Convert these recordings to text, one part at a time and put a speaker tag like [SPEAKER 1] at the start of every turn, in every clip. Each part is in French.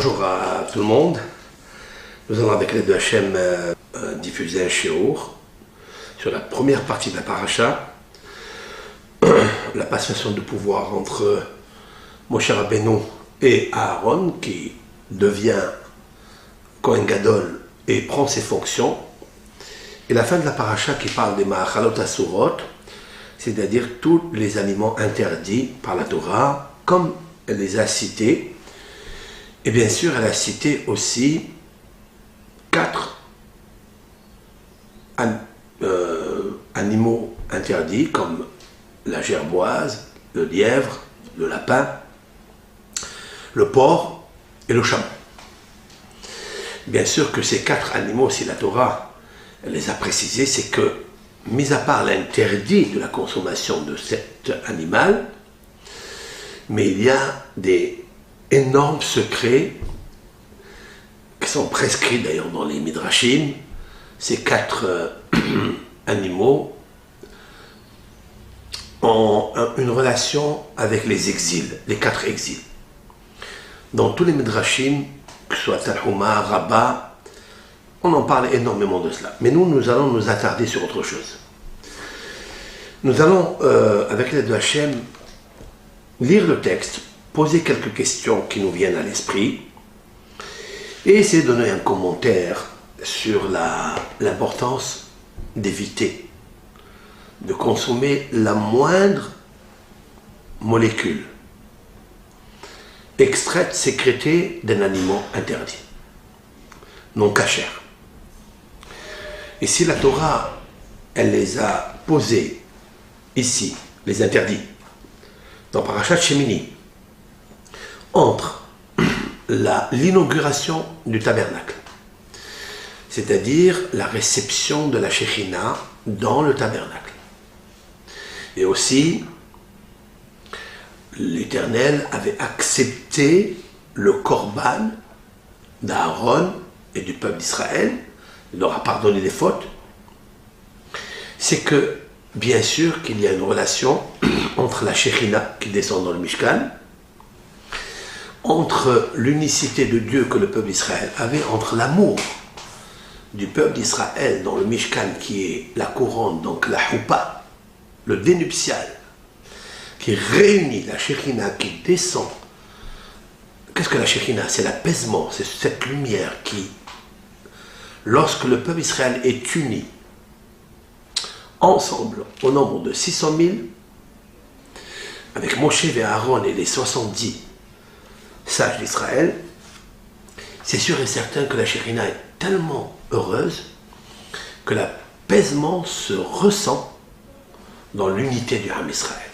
[SPEAKER 1] Bonjour à tout le monde. Nous allons avec l'aide de Hachem diffuser un shiur sur la première partie de la paracha, la passation de pouvoir entre Moshe Rabbeinu et Aaron, qui devient Kohen Gadol et prend ses fonctions, et la fin de la paracha qui parle des Ma'achalot Asurot, c'est-à-dire tous les aliments interdits par la Torah, comme elle les a cités. Et bien sûr, elle a cité aussi 4 animaux interdits, comme la gerboise, le lièvre, le lapin, le porc et le chameau. Bien sûr que ces 4 animaux, si la Torah elle les a précisés, c'est que, mis à part l'interdit de la consommation de cet animal, mais il y a des énormes secrets qui sont prescrits d'ailleurs dans les Midrashim. Ces 4 animaux ont une relation avec les exils, les 4 exils. Dans tous les Midrashim, que ce soit Tanhuma, Rabbah, on en parle énormément de cela. Mais nous allons nous attarder sur autre chose. Nous allons, avec l'aide de Hachem, lire le texte, poser quelques questions qui nous viennent à l'esprit et essayer de donner un commentaire sur l'importance d'éviter de consommer la moindre molécule extraite, sécrétée d'un aliment interdit, non cachère. Et si la Torah, elle les a posés ici, les interdits, dans Parashat Shemini, entre l'inauguration du tabernacle, c'est-à-dire la réception de la Shekhinah dans le tabernacle. Et aussi, l'Éternel avait accepté le korban d'Aaron et du peuple d'Israël, il leur a pardonné les fautes. C'est que, bien sûr, qu'il y a une relation entre la Shekhinah qui descend dans le Mishkan, entre l'unicité de Dieu que le peuple d'Israël avait, entre l'amour du peuple d'Israël dans le Mishkan qui est la couronne, donc la Choupa, le dénuptial, qui réunit la Shekhinah qui descend. Qu'est-ce que la Shekhinah? C'est l'apaisement, c'est cette lumière qui, lorsque le peuple d'Israël est uni, ensemble, au nombre de 600 000, avec Moshe et Aaron et les 70 sages d'Israël, c'est sûr et certain que la Shekhinah est tellement heureuse que l'apaisement se ressent dans l'unité du Ham Israël.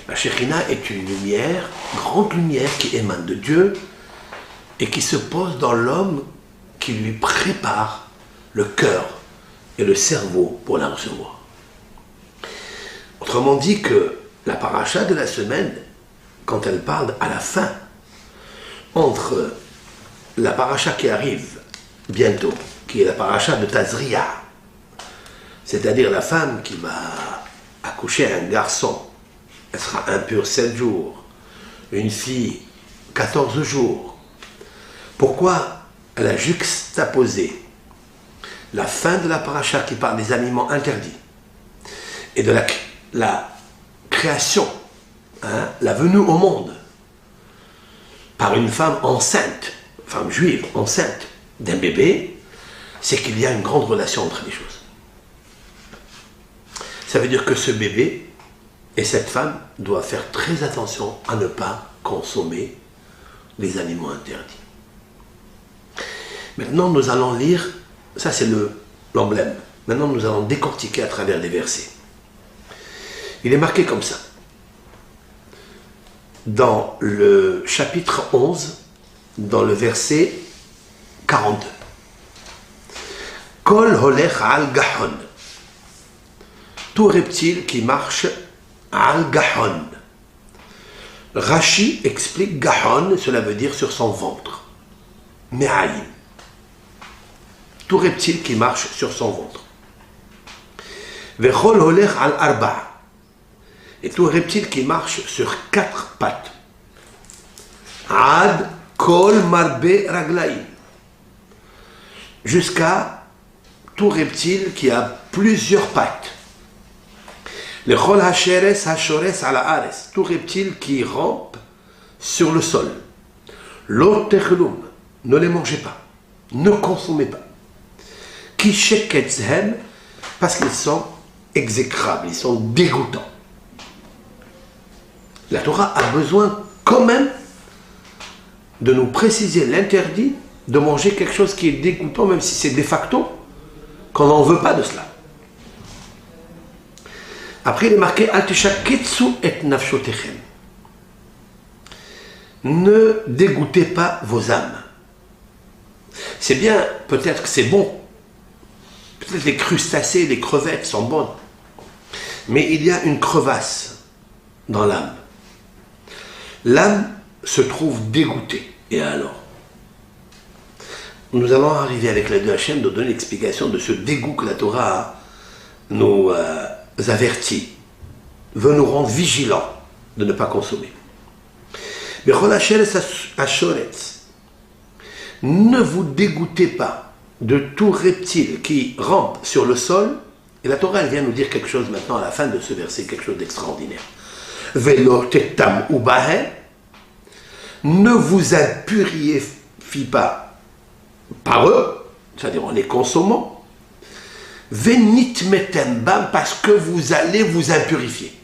[SPEAKER 1] La Shekhinah est une lumière, grande lumière qui émane de Dieu et qui se pose dans l'homme qui lui prépare le cœur et le cerveau pour la recevoir. Autrement dit que la paracha de la semaine, quand elle parle à la fin, entre la paracha qui arrive bientôt, qui est la paracha de Tazria, c'est-à-dire la femme qui va accoucher un garçon, elle sera impure 7 jours, une fille 14 jours. Pourquoi elle a juxtaposé la fin de la paracha qui parle des aliments interdits et de la création, la venue au monde par une femme enceinte, femme juive enceinte d'un bébé, c'est qu'il y a une grande relation entre les choses. Ça veut dire que ce bébé et cette femme doivent faire très attention à ne pas consommer les aliments interdits. Maintenant, nous allons lire, ça c'est l'emblème. Maintenant, nous allons décortiquer à travers des versets. Il est marqué comme ça. Dans le chapitre 11, dans le verset 42. Kol holech al gahon. Tout reptile qui marche al gahon. Rashi explique gahon, cela veut dire sur son ventre. Me'aïm. Tout reptile qui marche sur son ventre. Vechol holech al arba. Et tout reptile qui marche sur 4 pattes. Ad Kol marbe raglaim. Jusqu'à tout reptile qui a plusieurs pattes. Le chol hacheres hachores ala ares. Tout reptile qui rampe sur le sol. Lo techlum. Ne les mangez pas. Ne consommez pas. Ki sheketzhem. Parce qu'ils sont exécrables, ils sont dégoûtants. La Torah a besoin quand même de nous préciser l'interdit de manger quelque chose qui est dégoûtant, même si c'est de facto, qu'on n'en veut pas de cela. Après, il est marqué Al tishaketsu et nafshotechem. Ne dégoûtez pas vos âmes. C'est bien, peut-être que c'est bon. Peut-être les crustacés, les crevettes sont bonnes. Mais il y a une crevasse dans l'âme. L'âme se trouve dégoûtée. Et alors? Nous allons arriver avec l'aide de Hachem de donner l'explication de ce dégoût que la Torah nous avertit, veut nous rendre vigilants de ne pas consommer. Mais ne vous dégoûtez pas de tout reptile qui rampe sur le sol. Et la Torah, elle vient nous dire quelque chose maintenant à la fin de ce verset, quelque chose d'extraordinaire. Velo tetam ubahe, ne vous impurifiez pas par eux, c'est-à-dire en les consommant. Venit metem bam, parce que vous allez vous impurifier.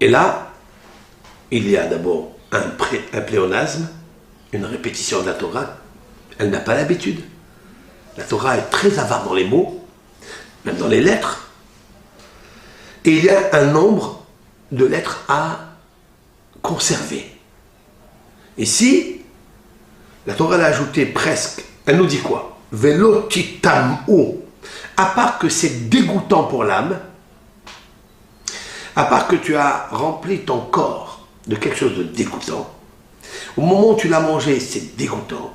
[SPEAKER 1] Et là, il y a d'abord un pléonasme, une répétition de la Torah. Elle n'a pas l'habitude. La Torah est très avare dans les mots, même dans les lettres. Et il y a un nombre de lettres à conserver. Ici, la Torah l'a ajouté presque. Elle nous dit quoi? Velotitamou. À part que c'est dégoûtant pour l'âme, à part que tu as rempli ton corps de quelque chose de dégoûtant, au moment où tu l'as mangé, c'est dégoûtant.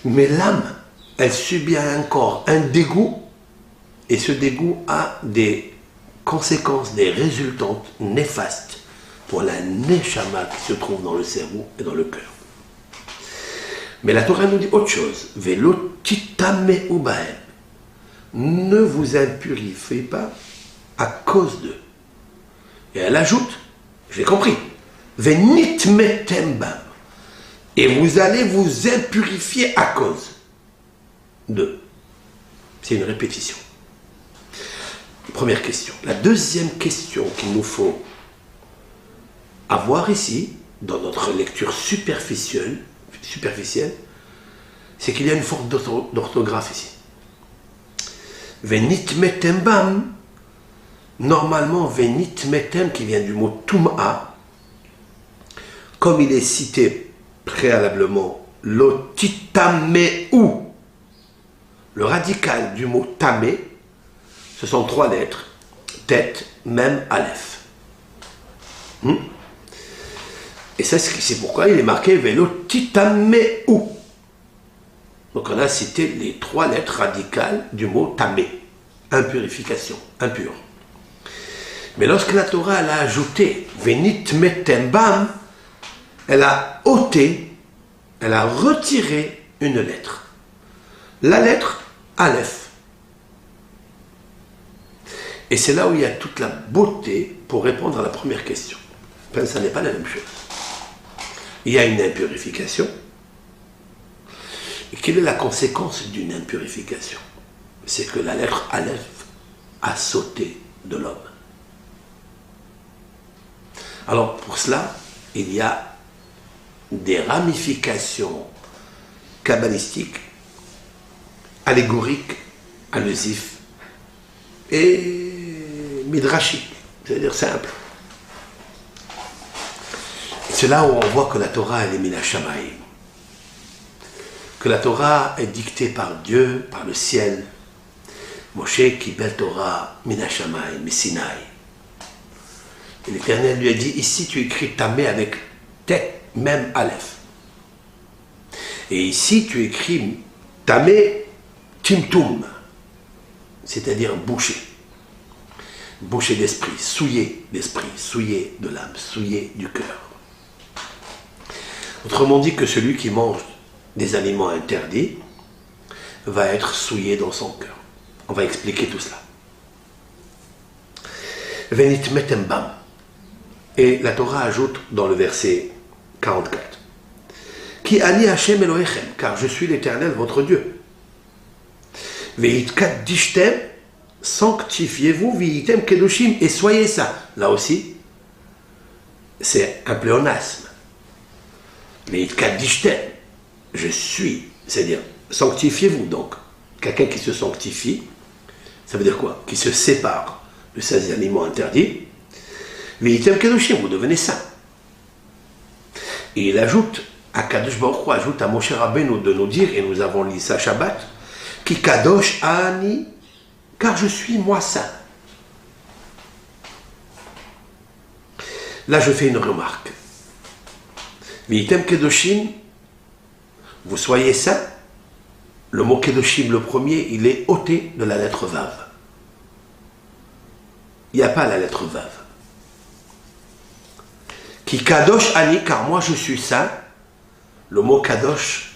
[SPEAKER 1] Mais l'âme, elle subit encore un dégoût, et ce dégoût a des conséquences, des résultantes néfastes pour la neshama qui se trouve dans le cerveau et dans le cœur. Mais la Torah nous dit autre chose. Velo titame ubahem. Ne vous impurifiez pas à cause d'eux. Et elle ajoute, j'ai compris, venit metem bam. Et vous allez vous impurifier à cause d'eux. C'est une répétition. Première question. La deuxième question qu'il nous faut avoir ici, dans notre lecture superficielle, c'est qu'il y a une faute d'orthographe ici. Venit metem bam, normalement venit metem qui vient du mot tum'a, comme il est cité préalablement lotitameu, le radical du mot tamé, ce sont 3 lettres, tête, même, aleph. Et ça, c'est pourquoi il est marqué velotitameu. Donc on a cité les 3 lettres radicales du mot tamé, impurification, impur. Mais lorsque la Torah elle a ajouté venit metem bam, elle a ôté, elle a retiré une lettre. La lettre aleph. Et c'est là où il y a toute la beauté pour répondre à la première question. Enfin, ça n'est pas la même chose. Il y a une impurification. Et quelle est la conséquence d'une impurification? C'est que la lettre aleph a sauté de l'homme. Alors pour cela, il y a des ramifications kabbalistiques, allégoriques, allusifs et midrashiques, c'est-à-dire simples. C'est là où on voit que la Torah elle est mina shamayim, que la Torah est dictée par Dieu, par le ciel. Moshe kibel Torah mina shamayim, Sinaï. Et l'Éternel lui a dit, ici tu écris tamé avec tête, même aleph. Et ici tu écris tamé timtum, c'est-à-dire bouché. bouché d'esprit, souillé de l'âme, souillé du cœur. Autrement dit que celui qui mange des aliments interdits va être souillé dans son cœur. On va expliquer tout cela. Venit metembam. Et la Torah ajoute dans le verset 44. Ki ani Hashem Elohechem, car je suis l'Éternel, votre Dieu. Veit kaddishtem, sanctifiez-vous, veitem kedoshim, et soyez saints. Là aussi, c'est un pléonasme. Veit kaddishtem, je suis, c'est-à-dire, sanctifiez-vous donc. Quelqu'un qui se sanctifie, ça veut dire quoi? Qui se sépare de ces aliments interdits. Veitem kedoshim, vous devenez saints. Et il ajoute, Akadosh Baruch Hu ajoute à Moshe Rabbeinu de nous dire, et nous avons lu ça Shabbat, Ki kadosh ani, car je suis moi saint. Là je fais une remarque. Veitem kedoshim, vous soyez saints. Le mot kedoshim, le premier, il est ôté de la lettre vav. Il n'y a pas la lettre vav. Ki kadosh ani, car moi je suis saint. Le mot kadosh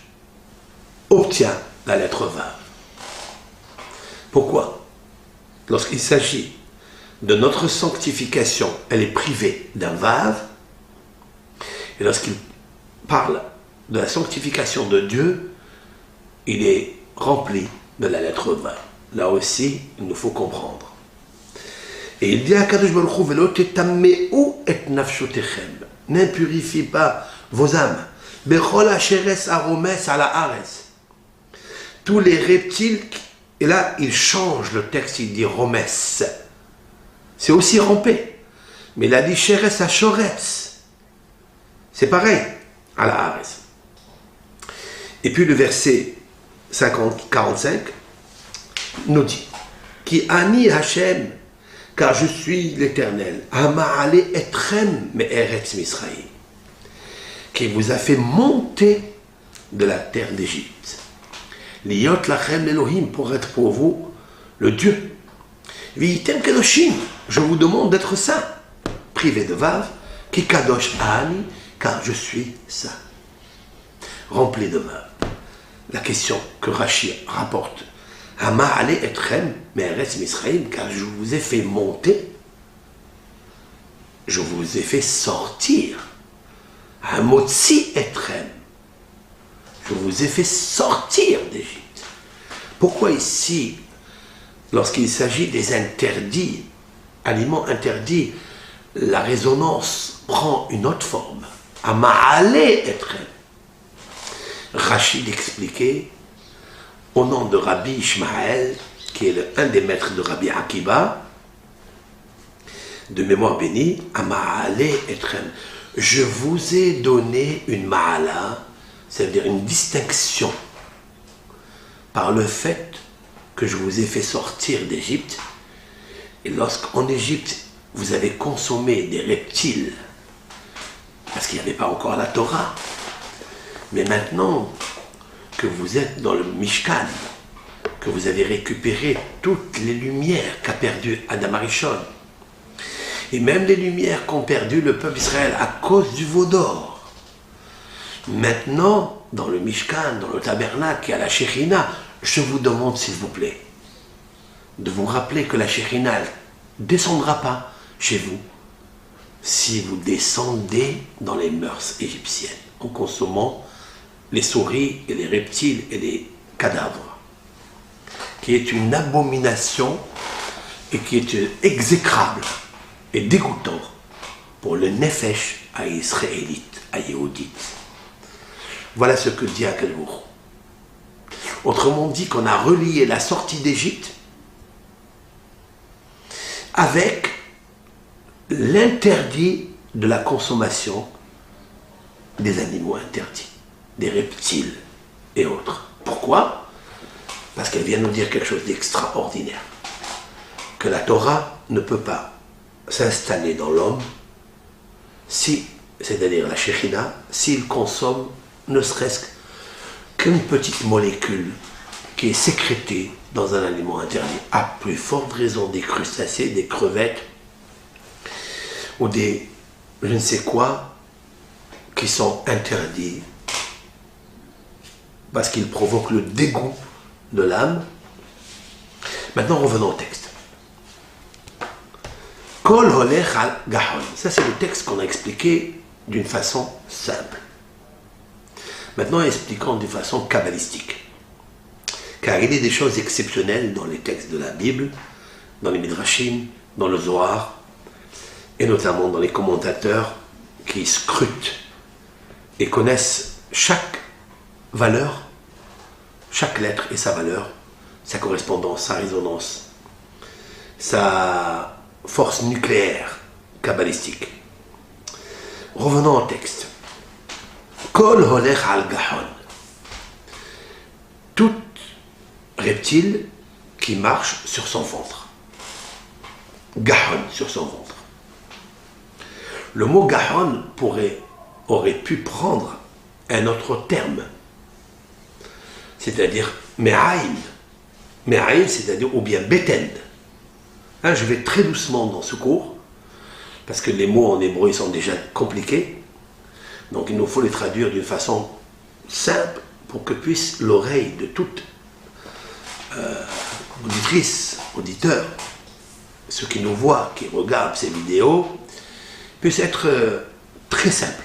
[SPEAKER 1] obtient la lettre vav. Pourquoi? Lorsqu'il s'agit de notre sanctification, elle est privée d'un vav. Et lorsqu'il parle de la sanctification de Dieu, il est rempli de la lettre vav. Là aussi, il nous faut comprendre. Et il dit à Kadosh Baruch Hu, Velo tetameu et nafshotechem, n'impurifie pas vos âmes. Bechol hacheres aromes ala ares. Tous les reptiles, et là il change le texte, il dit romes. C'est aussi ramper. Mais il a dit cheres achores. C'est pareil, ala ares. Et puis le verset 45 nous dit Ki ani Hashem, car je suis l'Éternel, Hama'ale etrem me'eretz Misraïm, qui vous a fait monter de la terre d'Égypte. Liot lachem Elohim, pour être pour vous le Dieu. Veitem kedoshim, je vous demande d'être saint. Privé de vav, ki kadosh ani, car je suis saint. Rempli de vav. La question que Rashi rapporte, Hama'ale etrem me'eretz Misraïm, car je vous ai fait monter, je vous ai fait sortir. Hamotzi etrem, je vous ai fait sortir d'Égypte. Pourquoi ici, lorsqu'il s'agit des interdits, aliments interdits, la résonance prend une autre forme? Hama'ale etrem. Rachid expliquait au nom de Rabbi Ishmael, qui est un des maîtres de Rabbi Akiba, de mémoire bénie, Hama'ale etrem. Je vous ai donné une ma'ala, c'est-à-dire une distinction, par le fait que je vous ai fait sortir d'Égypte. Et lorsqu'en Égypte, vous avez consommé des reptiles, parce qu'il n'y avait pas encore la Torah, mais maintenant que vous êtes dans le Mishkan, que vous avez récupéré toutes les lumières qu'a perdues Adam Arishon, et même les lumières qu'ont perdu le peuple Israël à cause du veau d'or. Maintenant, dans le Mishkan, dans le tabernacle et à la Shekhinah, je vous demande, s'il vous plaît, de vous rappeler que la Shekhinah ne descendra pas chez vous si vous descendez dans les mœurs égyptiennes, en consommant les souris et les reptiles et les cadavres, qui est une abomination et qui est exécrable et dégoûtant pour le nefesh à israélite, à yéhoudite. Voilà ce que dit Akadosh Baruch Hu. Autrement dit, qu'on a relié la sortie d'Égypte avec l'interdit de la consommation des animaux interdits, des reptiles et autres. Pourquoi? Parce qu'elle vient nous dire quelque chose d'extraordinaire, que la Torah ne peut pas s'installer dans l'homme si, c'est-à-dire la Shekhinah, s'il consomme ne serait-ce qu'une petite molécule qui est sécrété dans un aliment interdit. À plus forte raison des crustacés, des crevettes, ou des je ne sais quoi, qui sont interdits parce qu'ils provoquent le dégoût de l'âme. Maintenant, revenons au texte. Kol holech al gahon. Ça, c'est le texte qu'on a expliqué d'une façon simple. Maintenant, expliquons d'une façon kabbalistique. Car il y a des choses exceptionnelles dans les textes de la Bible, dans les Midrashim, dans le Zohar, et notamment dans les commentateurs qui scrutent et connaissent chaque valeur, chaque lettre et sa valeur, sa correspondance, sa résonance, sa force nucléaire kabbalistique. Revenons au texte. Kol holech al gahon. Tout reptile qui marche sur son ventre. Gahon, sur son ventre. Le mot gahon aurait pu prendre un autre terme, c'est-à-dire me'aïn. Me'aïn, c'est-à-dire ou bien beten. Hein, je vais très doucement dans ce cours, parce que les mots en hébreu ils sont déjà compliqués, donc il nous faut les traduire d'une façon simple pour que puisse l'oreille de toute auditrice, auditeur, ceux qui nous voient, qui regardent ces vidéos, puisse être très simple.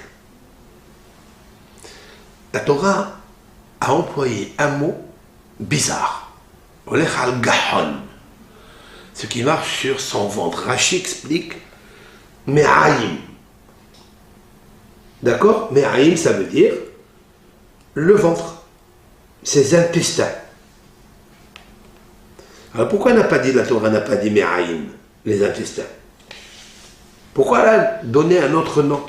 [SPEAKER 1] La Torah a employé un mot bizarre, holech al gahon, ce qui marche sur son ventre. Rashi explique me'aim. D'accord? Me'aim, ça veut dire le ventre, ses intestins. Alors pourquoi la Torah n'a pas dit me'aim, les intestins? Pourquoi elle a donné un autre nom?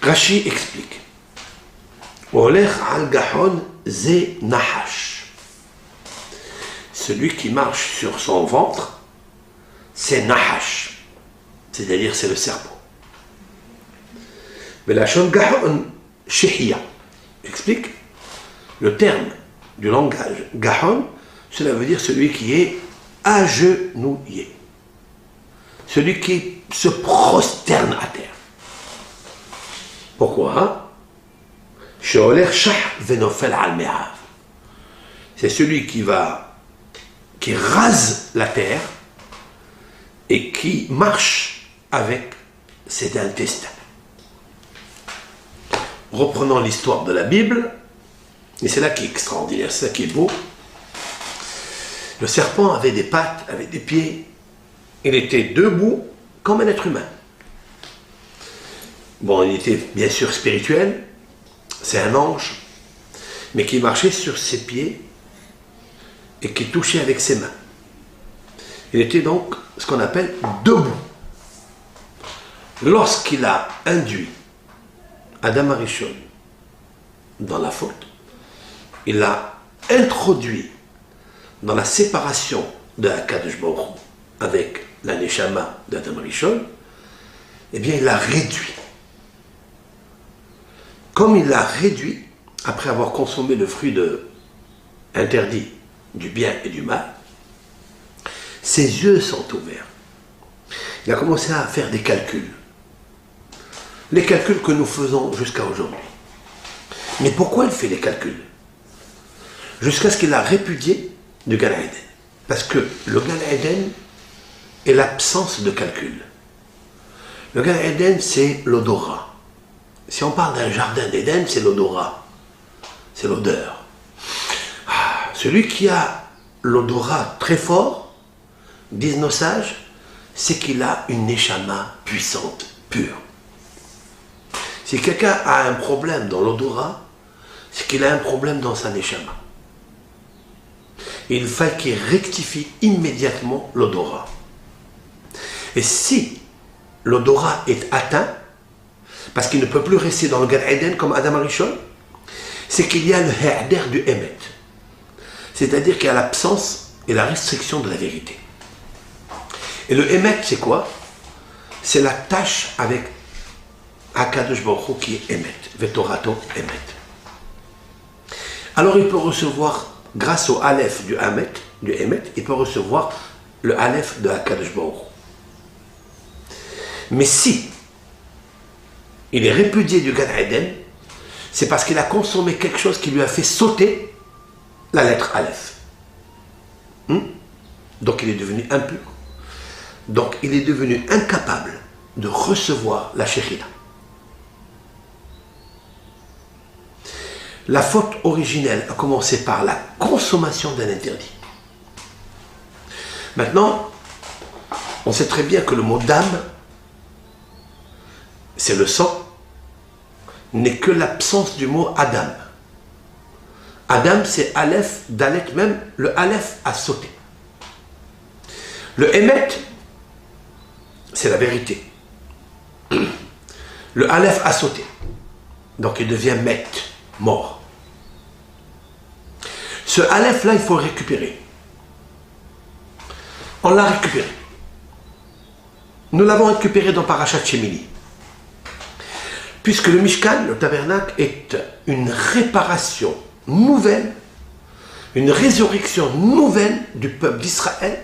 [SPEAKER 1] Rashi explique. Holech al gahon ze nahash. Celui qui marche sur son ventre, c'est nahash. C'est-à-dire c'est le serpent. Mais la shon gahon shehia explique le terme du langage gahon. Cela veut dire celui qui est agenouillé. Celui qui se prosterne à terre. Pourquoi? C'est celui qui rase la terre et qui marche avec ses intestins. Reprenons l'histoire de la Bible, et c'est là qui est extraordinaire, c'est là qui est beau. Le serpent avait des pattes, avait des pieds. Il était debout comme un être humain. Bon, il était bien sûr spirituel, c'est un ange, mais qui marchait sur ses pieds et qui touchait avec ses mains. Il était donc ce qu'on appelle debout. Lorsqu'il a induit Adam Arishon dans la faute, il l'a introduit dans la séparation de Akadosh Baruch Hu avec la Neshama d'Adam Rishon, eh bien il l'a réduit. Comme il l'a réduit, après avoir consommé le fruit interdit du bien et du mal, ses yeux sont ouverts. Il a commencé à faire des calculs. Les calculs que nous faisons jusqu'à aujourd'hui. Mais pourquoi il fait les calculs? Jusqu'à ce qu'il a répudié du Gan Eden. Parce que le Gan Eden est l'absence de calcul. Le Gan Eden, c'est l'odorat. Si on parle d'un jardin d'Éden, c'est l'odorat. C'est l'odeur. Celui qui a l'odorat très fort, disent nos sages, c'est qu'il a une neshama puissante, pure. Si quelqu'un a un problème dans l'odorat, c'est qu'il a un problème dans sa neshama. Il faut qu'il rectifie immédiatement l'odorat. Et si l'odorat est atteint, parce qu'il ne peut plus rester dans le Gan Eden comme Adam Arishon, c'est qu'il y a le Ha'der du Emet. C'est-à-dire qu'il y a l'absence et la restriction de la vérité. Et le Emet, c'est quoi? C'est la tâche avec Akadosh Baruch Hu qui est Emet, Vetorato Emet. Alors il peut recevoir, grâce au Aleph du Emet, il peut recevoir le Aleph de Akadosh Baruch Hu. Mais si il est répudié du Gan Eden, c'est parce qu'il a consommé quelque chose qui lui a fait sauter la lettre Aleph. Donc il est devenu impur. Donc il est devenu incapable de recevoir la Shekhinah. La faute originelle a commencé par la consommation d'un interdit. Maintenant, on sait très bien que le mot d'âme, c'est le sang, n'est que l'absence du mot Adam. Adam, c'est Aleph, Dalet même, le Aleph a sauté. Le Emet, c'est la vérité. Le Aleph a sauté. Donc il devient Met, mort. Ce Aleph-là, il faut le récupérer. On l'a récupéré. Nous l'avons récupéré dans Parashat Shemini. Puisque le Mishkan, le tabernacle, est une réparation nouvelle, une résurrection nouvelle du peuple d'Israël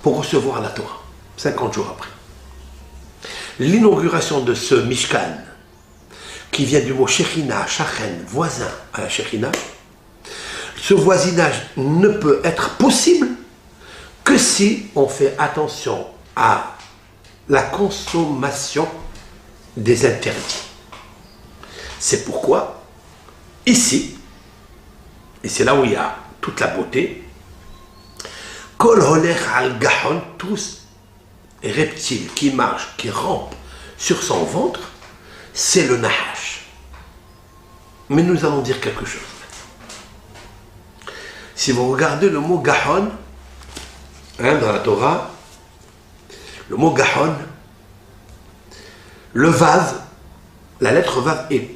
[SPEAKER 1] pour recevoir la Torah, 50 jours après. L'inauguration de ce Mishkan, qui vient du mot Shekhinah, Shachen, voisin à la Shekhinah, ce voisinage ne peut être possible que si on fait attention à la consommation des interdits. C'est pourquoi, ici, et c'est là où il y a toute la beauté, Kol holech al gahon, tous reptiles qui marchent, qui rampent sur son ventre, c'est le nahash. Mais nous allons dire quelque chose. Si vous regardez le mot gahon, dans la Torah, le mot gahon, le vav, la lettre vav est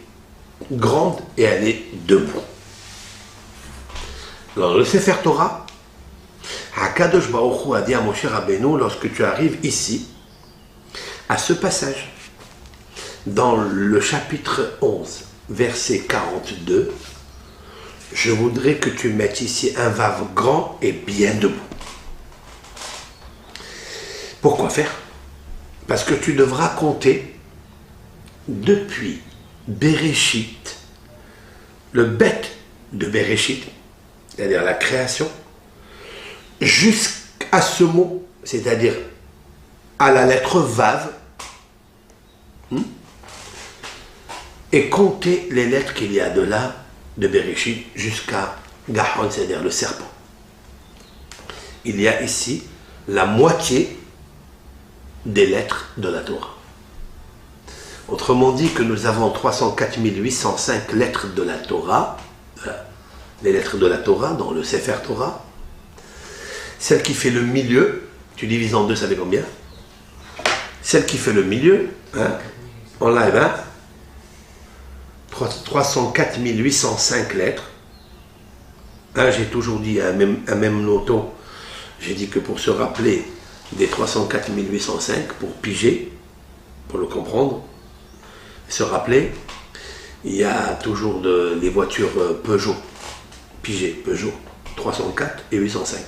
[SPEAKER 1] grande et elle est debout. Dans le Sefer Torah, Hakadosh Baruch Hu a dit à Moshe Rabbeinu, lorsque tu arrives ici, à ce passage, dans le chapitre 11, verset 42, je voudrais que tu mettes ici un vav grand et bien debout. Pourquoi faire? Parce que tu devras compter depuis Bereshit, le bet de Bereshit, c'est-à-dire la création, jusqu'à ce mot, c'est-à-dire à la lettre Vav, et compter les lettres qu'il y a de là, de Bereshit, jusqu'à Gahon, c'est-à-dire le serpent. Il y a ici la moitié des lettres de la Torah. Autrement dit que nous avons 304 805 lettres de la Torah, les lettres de la Torah dans le Sefer Torah. Celle qui fait le milieu, tu divises en deux, ça fait combien? Celle qui fait le milieu, en live, 304 805 lettres. J'ai toujours dit à même noto, j'ai dit que pour se rappeler des 304 805, pour piger, pour le comprendre, se rappeler, il y a toujours les voitures Peugeot, pigé, Peugeot, 304 et 805.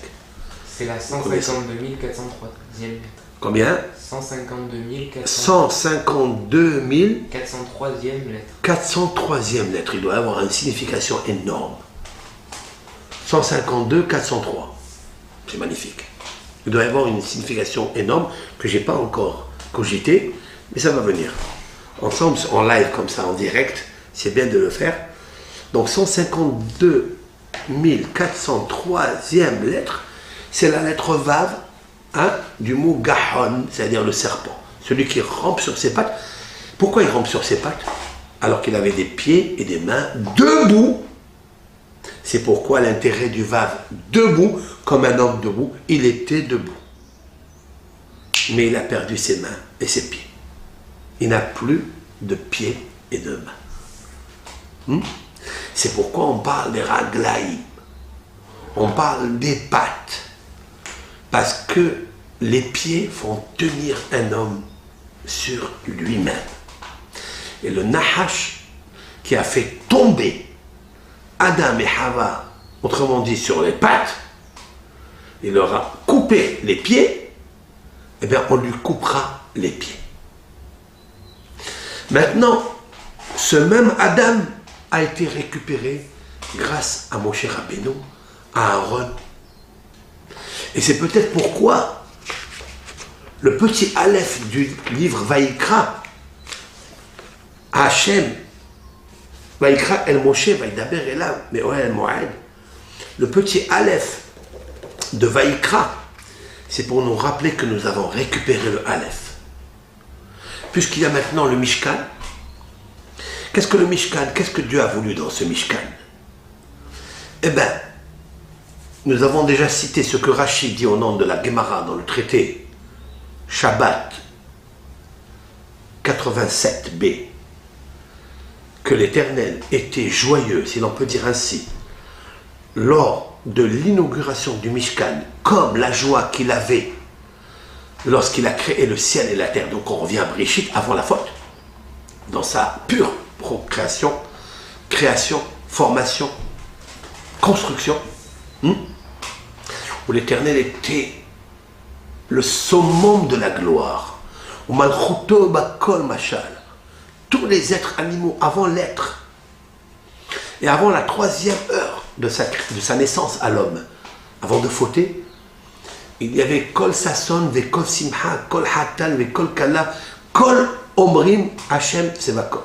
[SPEAKER 2] C'est la 152 403e lettre.
[SPEAKER 1] Combien?
[SPEAKER 2] 152 403e lettre.
[SPEAKER 1] 403e lettre, il doit avoir une signification énorme. 152 403, c'est magnifique. Il doit y avoir une signification énorme que je n'ai pas encore cogité, mais ça va venir. Ensemble, en live comme ça, en direct, c'est bien de le faire. Donc 152 403e lettre, c'est la lettre Vav du mot Gahon, c'est-à-dire le serpent. Celui qui rampe sur ses pattes. Pourquoi il rampe sur ses pattes? Alors qu'il avait des pieds et des mains debout. C'est pourquoi l'intérêt du Vav debout, comme un homme debout, il était debout. Mais il a perdu ses mains et ses pieds. Il n'a plus de pieds et de mains. C'est pourquoi on parle des raglaïm. On parle des pattes. Parce que les pieds font tenir un homme sur lui-même. Et le Nahash qui a fait tomber Adam et Hava, autrement dit sur les pattes, il leur a coupé les pieds, eh bien on lui coupera les pieds. Maintenant, ce même Adam a été récupéré grâce à Moshe Rabbeinu, à Aaron. Et c'est peut-être pourquoi le petit Aleph du livre Vaïkra, Hachem, Vaïkra El Moshe, Vaïdaber Elav, Me'oel Moed, le petit Aleph de Vaïkra, c'est pour nous rappeler que nous avons récupéré le Aleph. Puisqu'il y a maintenant le Mishkan, qu'est-ce que le Mishkan? Qu'est-ce que Dieu a voulu dans ce Mishkan? Eh bien, nous avons déjà cité ce que Rashi dit au nom de la Gemara dans le traité Shabbat 87b, que l'Éternel était joyeux, si l'on peut dire ainsi, lors de l'inauguration du Mishkan, comme la joie qu'il avait lorsqu'il a créé le ciel et la terre. Donc on revient à Brishit avant la faute, dans sa pure procréation, création, formation, construction, où l'Éternel était le summum de la gloire, où Malchuto Bakol Machal, tous les êtres animaux avant l'être, et avant la 3e heure de sa naissance à l'homme, avant de fauter, il y avait Kol Sasson, ve Kol Simha, Kol Hatan, ve Kol Kala, Kol Omrim Hashem Sevakot.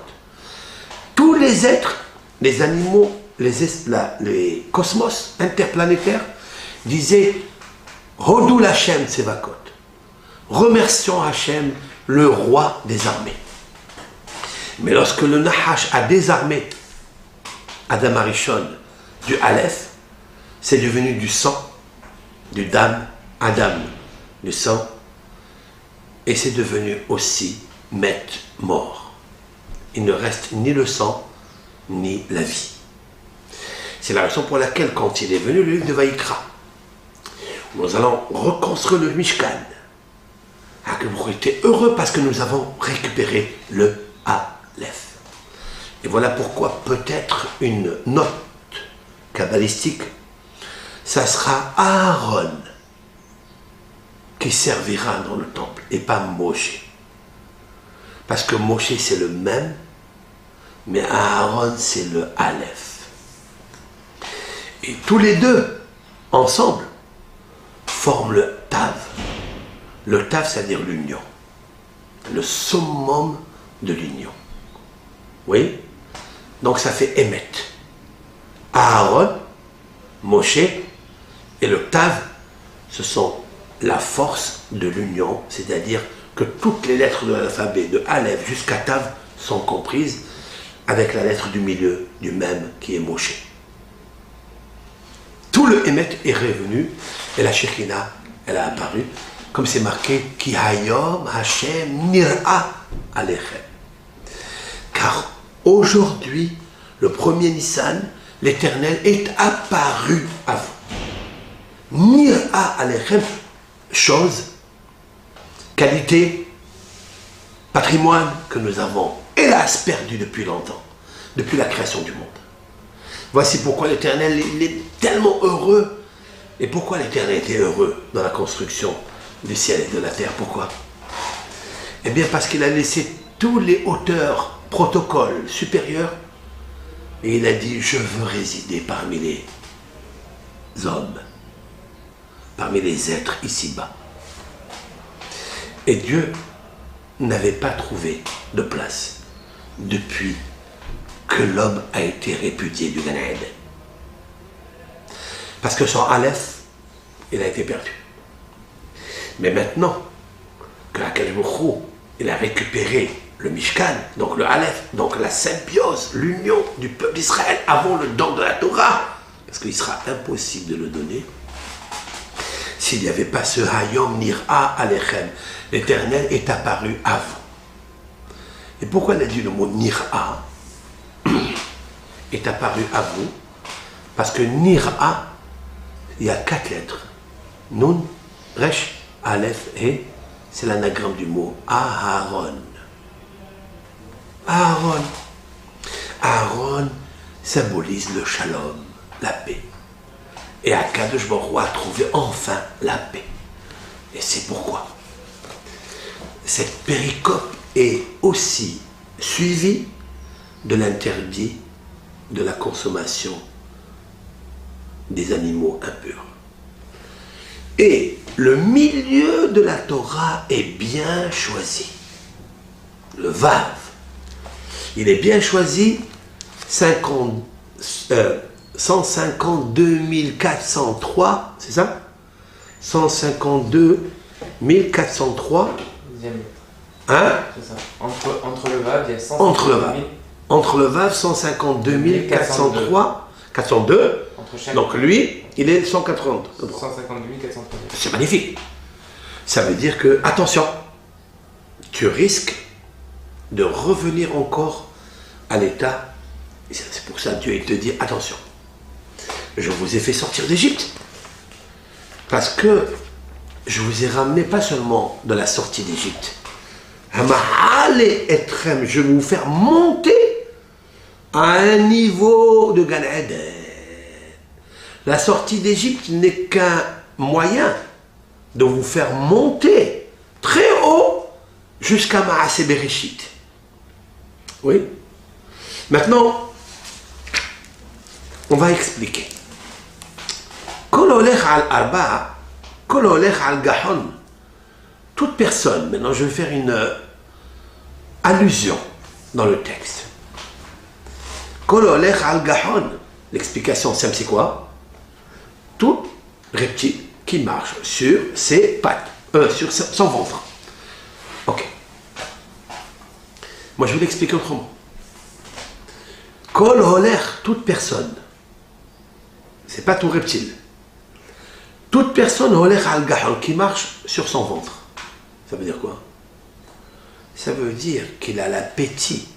[SPEAKER 1] Tous les êtres, les animaux, les cosmos interplanétaires disaient Hodou Hashem Sevakot. Remercions Hashem, le roi des armées. Mais lorsque le Nahash a désarmé Adam Arishon du Aleph, c'est devenu du sang, du dam, Adam, du sang, et c'est devenu aussi Met, mort. Il ne reste ni le sang, ni la vie. C'est la raison pour laquelle, quand il est venu le livre de Vaïkra, nous allons reconstruire le Mishkan. Que vous étiez heureux parce que nous avons récupéré le Aleph. Et voilà pourquoi peut-être une note kabbalistique, ça sera Aaron qui servira dans le temple et pas Moshe. Parce que Moshe c'est le même, mais Aaron c'est le Aleph. Et tous les deux, ensemble, forment le Tav. Le Tav, c'est-à-dire l'union. Le summum de l'union. Oui? Donc ça fait Emet. Aaron, Moshe et le Tav, ce sont la force de l'union, c'est-à-dire que toutes les lettres de l'alphabet, de Aleph jusqu'à Tav, sont comprises avec la lettre du milieu, du même, qui est Moshe. Tout le Emet est revenu et la Shekhina, elle a apparu, comme c'est marqué, Ki hayom Hashem nir'a alechem. Car aujourd'hui, le premier Nissan, l'Éternel est apparu à vous. Nir'a alechem, chose, qualité, patrimoine que nous avons, hélas, perdu depuis longtemps, depuis la création du monde. Voici pourquoi l'Éternel il est tellement heureux. Et pourquoi l'Éternel était heureux dans la construction du ciel et de la terre? Pourquoi? Eh bien parce qu'il a laissé tous les hauteurs, protocoles supérieurs, et il a dit, je veux résider parmi les hommes, parmi les êtres ici-bas. Et Dieu n'avait pas trouvé de place depuis que l'homme a été répudié du Gan Eden. Parce que son Aleph, il a été perdu. Mais maintenant que Akadosh Baruch Hu, il a récupéré le Mishkan, donc le Aleph, donc la symbiose, l'union du peuple d'Israël avant le don de la Torah, parce qu'il sera impossible de le donner s'il n'y avait pas ce Hayom Nir'a Alechem. L'Éternel est apparu à vous. Et pourquoi il a dit le mot Nir'a est apparu à vous? Parce que Nir'a, il y a 4 lettres. Nun, Resh, Aleph et c'est l'anagramme du mot Aharon. Aaron. Aaron symbolise le shalom, la paix. Et Akadosh Baruch Hu a trouvé enfin la paix. Et c'est pourquoi cette péricope est aussi suivie de l'interdit de la consommation des animaux impurs. Et le milieu de la Torah est bien choisi. Le Vav. Il est bien choisi 152 403, c'est ça? 152 403.
[SPEAKER 2] Diamètre.
[SPEAKER 1] Hein?
[SPEAKER 2] C'est ça. Entre le Vav, il y a 100.
[SPEAKER 1] Entre le Vav, 152 403, 402. Donc lui, il est 180.
[SPEAKER 2] 152 403.
[SPEAKER 1] C'est magnifique. Ça veut dire que, attention, tu risques de revenir encore à l'état. C'est pour ça que Dieu il te dit, attention, je vous ai fait sortir d'Égypte. Parce que je vous ai ramené pas seulement de la sortie d'Égypte. Je vais vous faire monter à un niveau de Gan Eden. La sortie d'Égypte n'est qu'un moyen de vous faire monter très haut jusqu'à Maaseh Bereshit. Oui. Maintenant, on va expliquer. Kol olech al arba, kol olech al gahon. Toute personne, maintenant je vais faire une allusion dans le texte. Kol olech al gahon. L'explication simple, c'est quoi? Tout reptile qui marche sur ses pattes, sur son ventre. Ok. Moi, je vais l'expliquer autrement. Kol olech, toute personne. C'est pas tout reptile. Toute personne olech al gahon qui marche sur son ventre. Ça veut dire quoi? Ça veut dire qu'il a l'appétit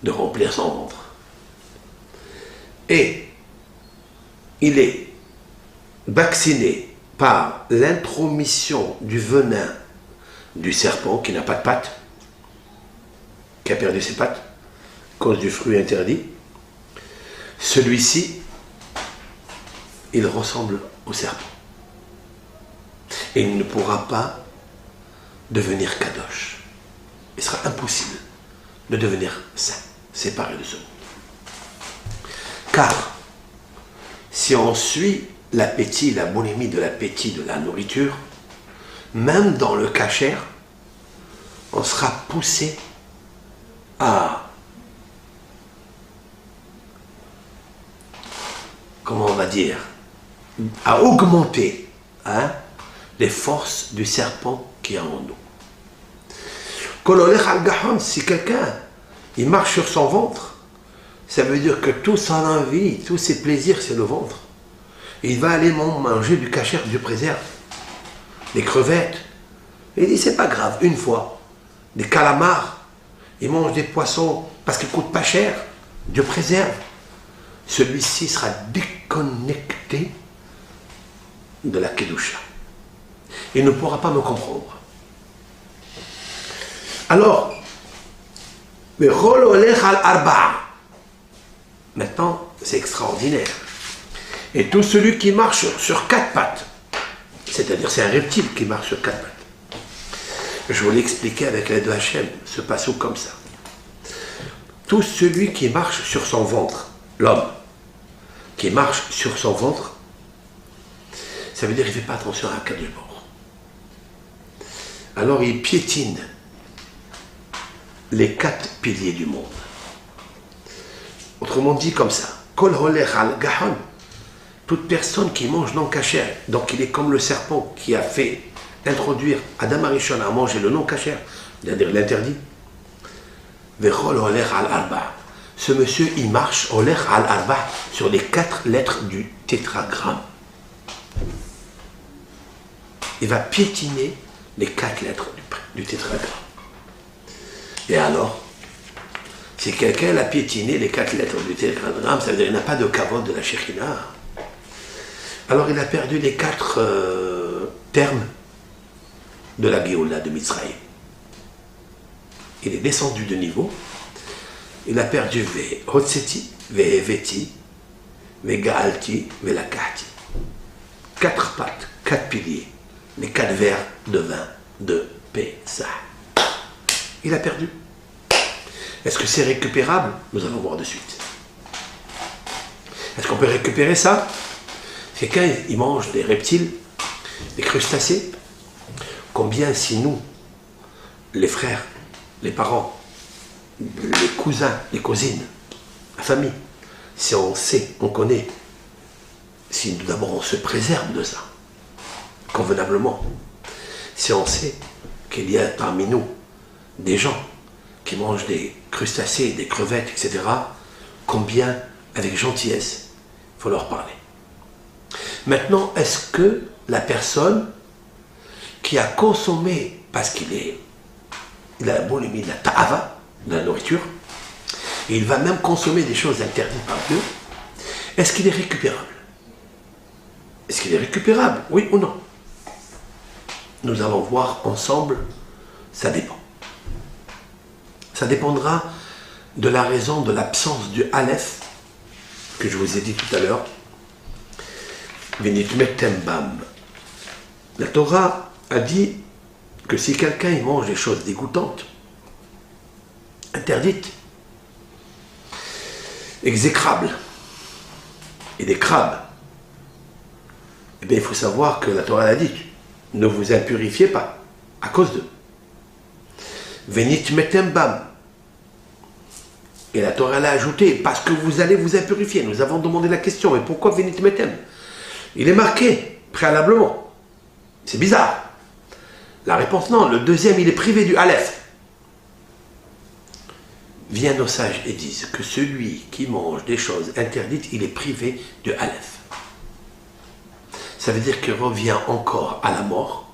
[SPEAKER 1] de remplir son ventre. Et il est vacciné par l'intromission du venin du serpent qui n'a pas de pattes, qui a perdu ses pattes à cause du fruit interdit. Celui-ci, il ressemble au serpent. Et il ne pourra pas devenir kadosh. Il sera impossible de devenir saint, séparé de ce monde. Car, si on suit l'appétit, la boulimie de l'appétit de la nourriture, même dans le kasher, on sera poussé à, comment on va dire, à augmenter les forces du serpent qui est en nous. Kololech al-Gahon, si quelqu'un il marche sur son ventre, ça veut dire que tout son envie, tous ses plaisirs, c'est le ventre. Il va aller manger du kasher, du préserve, des crevettes. Il dit, c'est pas grave, une fois, des calamars, il mange des poissons parce qu'ils coûtent pas cher, Dieu préserve. Celui-ci sera déconnecté de la Kedusha. Il ne pourra pas me comprendre. Alors, maintenant, c'est extraordinaire. Et tout celui qui marche sur quatre pattes, c'est-à-dire c'est un reptile qui marche sur quatre pattes. Je vous l'expliquer avec l'aide de Hachem, ce passage comme ça. Tout celui qui marche sur son ventre, l'homme, qui marche sur son ventre, ça veut dire qu'il ne fait pas attention à Akadosh Baruch Hu. Alors il piétine les quatre piliers du monde. Autrement dit comme ça, Kol holech al gahon, toute personne qui mange non kasher, donc il est comme le serpent qui a fait introduire Adam Arishon à manger le non kasher, c'est-à-dire l'interdit. Vechol holech al arba. Ce monsieur, il marche holech al arba sur les quatre lettres du tétragramme. Il va piétiner les quatre lettres du tétragramme. Et alors, si quelqu'un a piétiné les quatre lettres du tétragramme, ça veut dire qu'il n'a pas de kavod de la Shekhina. Alors il a perdu les quatre termes de la Géoula de Mitzrayim. il est descendu de niveau, il a perdu Ve Hotseti, Ve Veti, Ve Gaalti, Ve Lakati. 4 pattes, 4 piliers, les 4 verres de vin de Pessah. Il a perdu. Est-ce que c'est récupérable? Nous allons voir de suite. Est-ce qu'on peut récupérer ça? Quelqu'un, il mange des reptiles, des crustacés. Combien si nous, les frères, les parents, les cousins, les cousines, la famille, si on sait, on connaît, si d'abord on se préserve de ça, convenablement, si on sait qu'il y a parmi nous des gens qui mangent des crustacés, des crevettes, etc., combien, avec gentillesse, il faut leur parler. Maintenant, est-ce que la personne qui a consommé, parce qu'il a la boulimie, la ta'ava, de la nourriture, et il va même consommer des choses interdites par Dieu, est-ce qu'il est récupérable? Est-ce qu'il est récupérable, oui ou non? Nous allons voir ensemble, ça dépend. Ça dépendra de la raison de l'absence du Aleph, que je vous ai dit tout à l'heure. La Torah a dit que si quelqu'un il mange des choses dégoûtantes, interdites, exécrables, et des crabes, eh bien il faut savoir que la Torah a dit, ne vous impurifiez pas à cause d'eux. Venit metembam. Et la Torah l'a ajouté, parce que vous allez vous impurifier. Nous avons demandé la question, mais pourquoi venit metem? Il est marqué préalablement. C'est bizarre. La réponse, non. Le deuxième, il est privé du Aleph. Viennent nos sages et disent que celui qui mange des choses interdites, il est privé du Aleph. Ça veut dire qu'il revient encore à la mort.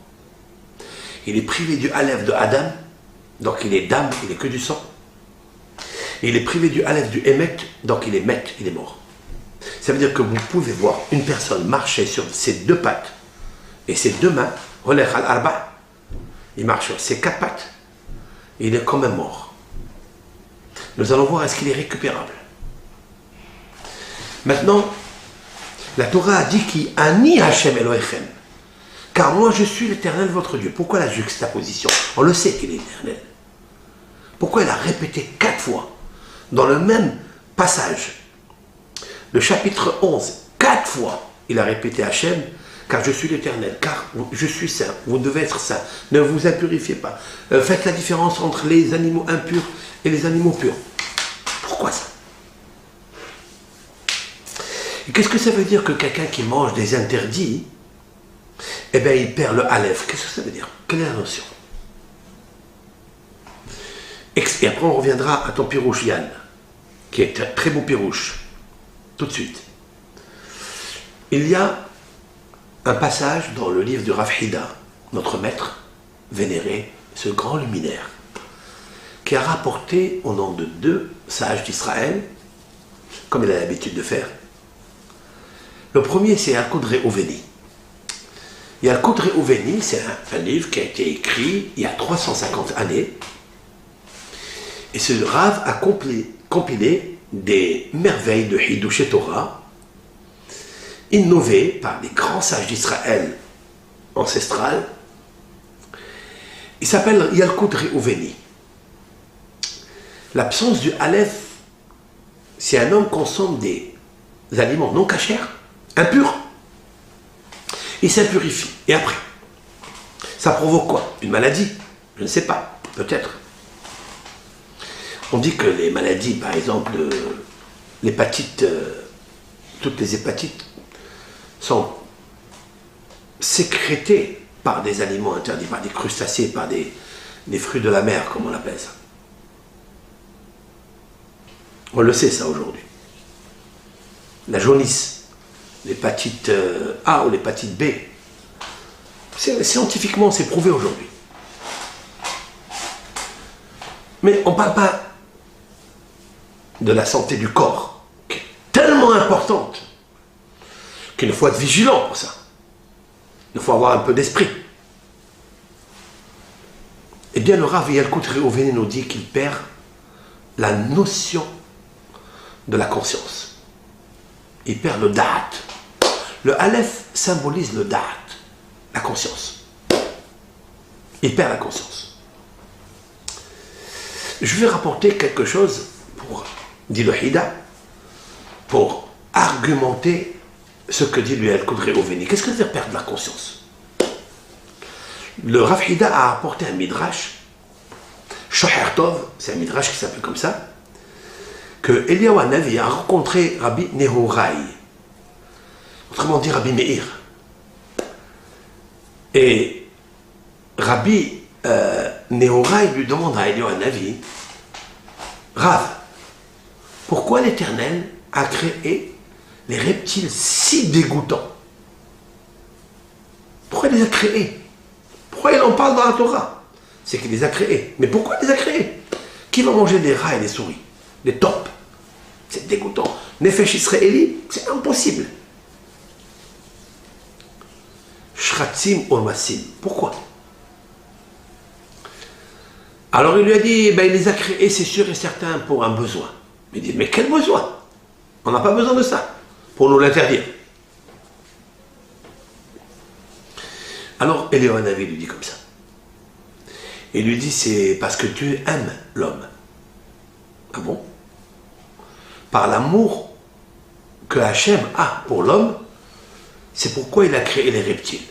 [SPEAKER 1] Il est privé du Aleph de Adam, donc il est dam, il n'est que du sang. Et il est privé du Aleph du Emet, donc il est met, il est mort. Ça veut dire que vous pouvez voir une personne marcher sur ses 2 pattes et ses 2 mains, il marche sur ses 4 pattes, et il est quand même mort. Nous allons voir est-ce qu'il est récupérable. Maintenant, la Torah a dit qu'il Ani Hashem Elohechem, car moi je suis l'Éternel votre Dieu. Pourquoi la juxtaposition? On le sait qu'il est éternel. Pourquoi il a répété 4 fois dans le même passage, le chapitre 11, 4 fois, il a répété Hachem, car je suis l'Éternel, car je suis saint, vous devez être saint, ne vous impurifiez pas. Faites la différence entre les animaux impurs et les animaux purs. Pourquoi ça? Et qu'est-ce que ça veut dire que quelqu'un qui mange des interdits, eh bien il perd le Aleph? Qu'est-ce que ça veut dire? Quelle est la notion? Et après, on reviendra à ton pirouche Yann, qui est un très beau pirouche, tout de suite. Il y a un passage dans le livre du Rav Hida, notre maître vénéré, ce grand luminaire, qui a rapporté au nom de 2 sages d'Israël, comme il a l'habitude de faire. Le premier, c'est Yalkut Reuveni. Yalkut Reuveni, c'est un livre qui a été écrit il y a 350 années. Et ce Rav a compilé des merveilles de Hidush Torah, innovées par des grands sages d'Israël ancestral. Il s'appelle Yalkut Reuveni. L'absence du Aleph, si un homme consomme des aliments non cachers, impurs, il s'impurifie. Et après, ça provoque quoi? Une maladie? Je ne sais pas, peut-être. On dit que les maladies, par exemple, l'hépatite, toutes les hépatites sont sécrétées par des aliments interdits, par des crustacés, par des fruits de la mer, comme on l'appelle ça. On le sait ça aujourd'hui. La jaunisse, l'hépatite A ou l'hépatite B, scientifiquement c'est prouvé aujourd'hui. Mais on ne parle pas de la santé du corps, qui est tellement importante qu'il faut être vigilant pour ça. Il faut avoir un peu d'esprit. Eh bien, le Rav Yalkut Rehouveni nous dit qu'il perd la notion de la conscience. Il perd le da'at. Le Aleph symbolise le da'at, la conscience. Il perd la conscience. Je vais rapporter quelque chose pour, dit le Hida, pour argumenter ce que dit le Yalkut Rehouveni. Qu'est-ce que ça veut dire perdre la conscience? Le Rav Hida a apporté un midrash, Shoher Tov, c'est un midrash qui s'appelle comme ça, que Eliyahu Hanavi a rencontré Rabbi Nehorai, autrement dit Rabbi Meir. Et Rabbi Nehorai lui demande à Eliyahu Hanavi, Rav, pourquoi l'Éternel a créé les reptiles si dégoûtants? Pourquoi il les a créés? Pourquoi il en parle dans la Torah? C'est qu'il les a créés. Mais pourquoi il les a créés? Qui va manger des rats et des souris? Des taupes? C'est dégoûtant. Nefesh Israéli, c'est impossible. Shratzim Ormasim. Pourquoi? Alors il lui a dit, il les a créés, c'est sûr et certain, pour un besoin. Il dit, mais quel besoin? On n'a pas besoin de ça, pour nous l'interdire. Alors Eliyahu Hanavi lui dit comme ça. Il lui dit, c'est parce que tu aimes l'homme. Ah bon? Par l'amour que Hachem a pour l'homme, c'est pourquoi il a créé les reptiles.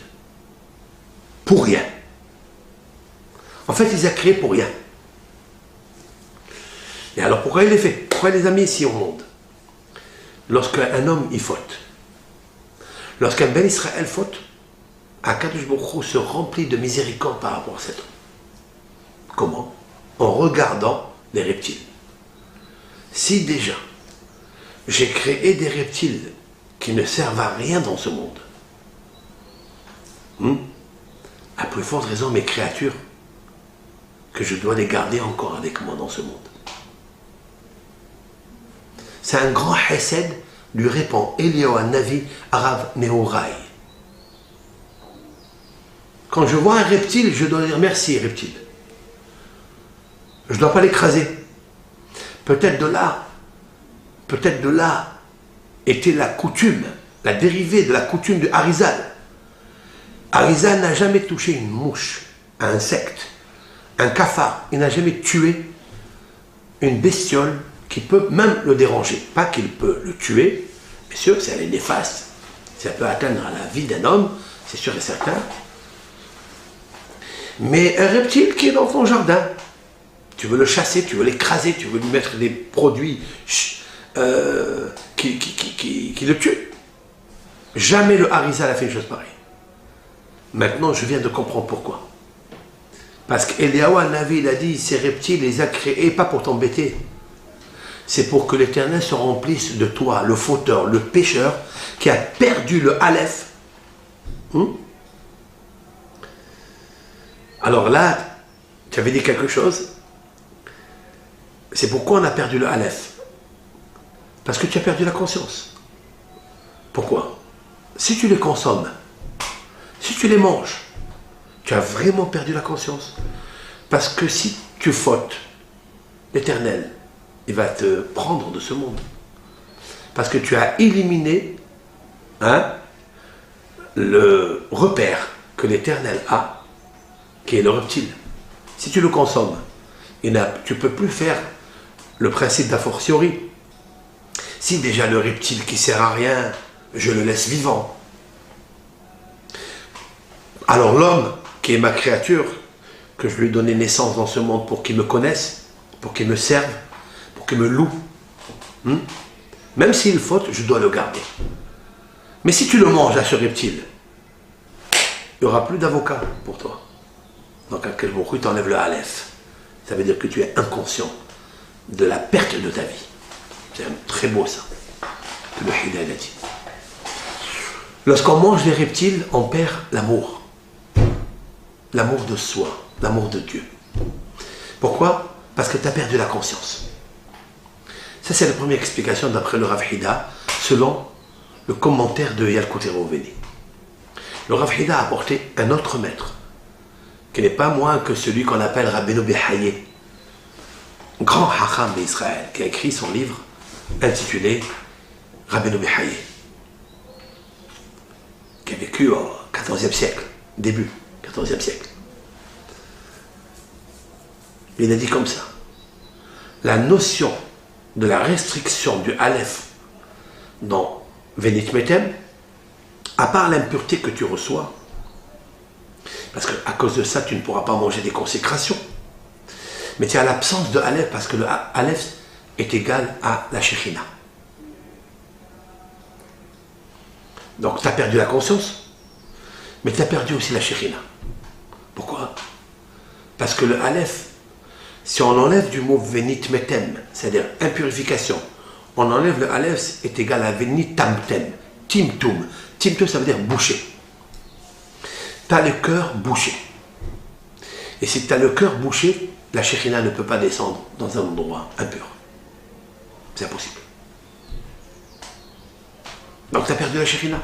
[SPEAKER 1] Pour rien. En fait, il les a créés pour rien. Et alors pourquoi il les fait? Pourquoi il les a mis ici au monde? Lorsqu'un homme y faute, lorsqu'un Ben Israël faute, Akadosh Baruch Hu se remplit de miséricorde par rapport à cet homme. Comment? En regardant les reptiles. Si déjà j'ai créé des reptiles qui ne servent à rien dans ce monde, à plus forte raison mes créatures, que je dois les garder encore avec moi dans ce monde. C'est un grand chesed, lui répond Eliyahu Hanavi, Rav Nehorai. Quand je vois un reptile, je dois dire merci reptile. Je ne dois pas l'écraser. Peut-être de là était la coutume, la dérivée de la coutume de Harizal. Harizal n'a jamais touché une mouche, un insecte, un cafard. Il n'a jamais tué une bestiole qui peut même le déranger. Pas qu'il peut le tuer, bien sûr, si elle est néfaste, si elle peut atteindre à la vie d'un homme, c'est sûr et certain. Mais un reptile qui est dans ton jardin, tu veux le chasser, tu veux l'écraser, tu veux lui mettre des produits qui le tuent. Jamais le Harizal a fait une chose pareille. Maintenant, je viens de comprendre pourquoi. Parce qu'Eliyahu Hanavi, il a dit, ces reptiles, il les a créés pas pour t'embêter. C'est pour que l'Éternel se remplisse de toi, le fauteur, le pécheur, qui a perdu le Aleph. Alors là, tu avais dit quelque chose. C'est pourquoi on a perdu le Aleph. Parce que tu as perdu la conscience. Pourquoi? Si tu les consommes, si tu les manges, tu as vraiment perdu la conscience. Parce que si tu fautes, l'Éternel, il va te prendre de ce monde. Parce que tu as éliminé le repère que l'Éternel a, qui est le reptile. Si tu le consommes, tu ne peux plus faire le principe d'a fortiori. Si déjà le reptile qui ne sert à rien, je le laisse vivant. Alors l'homme, qui est ma créature, que je lui ai donné naissance dans ce monde pour qu'il me connaisse, pour qu'il me serve, pour qu'il me loue, même s'il faute, je dois le garder. Mais si tu le manges à ce reptile, il n'y aura plus d'avocat pour toi. Donc à quel moment tu enlèves le Aleph. Ça veut dire que tu es inconscient de la perte de ta vie. C'est très beau ça, que le Hida a dit. Lorsqu'on mange les reptiles, on perd l'amour. L'amour de soi, l'amour de Dieu. Pourquoi? Parce que tu as perdu la conscience. Ça, c'est la première explication d'après le Rav Hida, selon le commentaire de Yalkut Rehouveni. Le Rav Hida a apporté un autre maître, qui n'est pas moins que celui qu'on appelle Rabbeinu Behaye, grand Hacham d'Israël, qui a écrit son livre intitulé Rabbeinu Behaye, qui a vécu au XIVe siècle, début XIVe siècle. Il a dit comme ça: la notion de la restriction du Aleph dans Venit Metem, à part l'impureté que tu reçois, parce qu'à cause de ça, tu ne pourras pas manger des consécrations, mais tu as l'absence de Aleph, parce que le Aleph est égal à la Shekhinah. Donc tu as perdu la conscience, mais tu as perdu aussi la Shekhinah. Pourquoi? Parce que le Aleph, si on enlève du mot Venit Metem, c'est-à-dire impurification, on enlève le Aleph, est égal à Venit Tamtem, Timtum. Timtum, ça veut dire bouché. Tu as le cœur bouché. Et si tu as le cœur bouché, la Shekhinah ne peut pas descendre dans un endroit impur. C'est impossible. Donc tu as perdu la Shekhinah.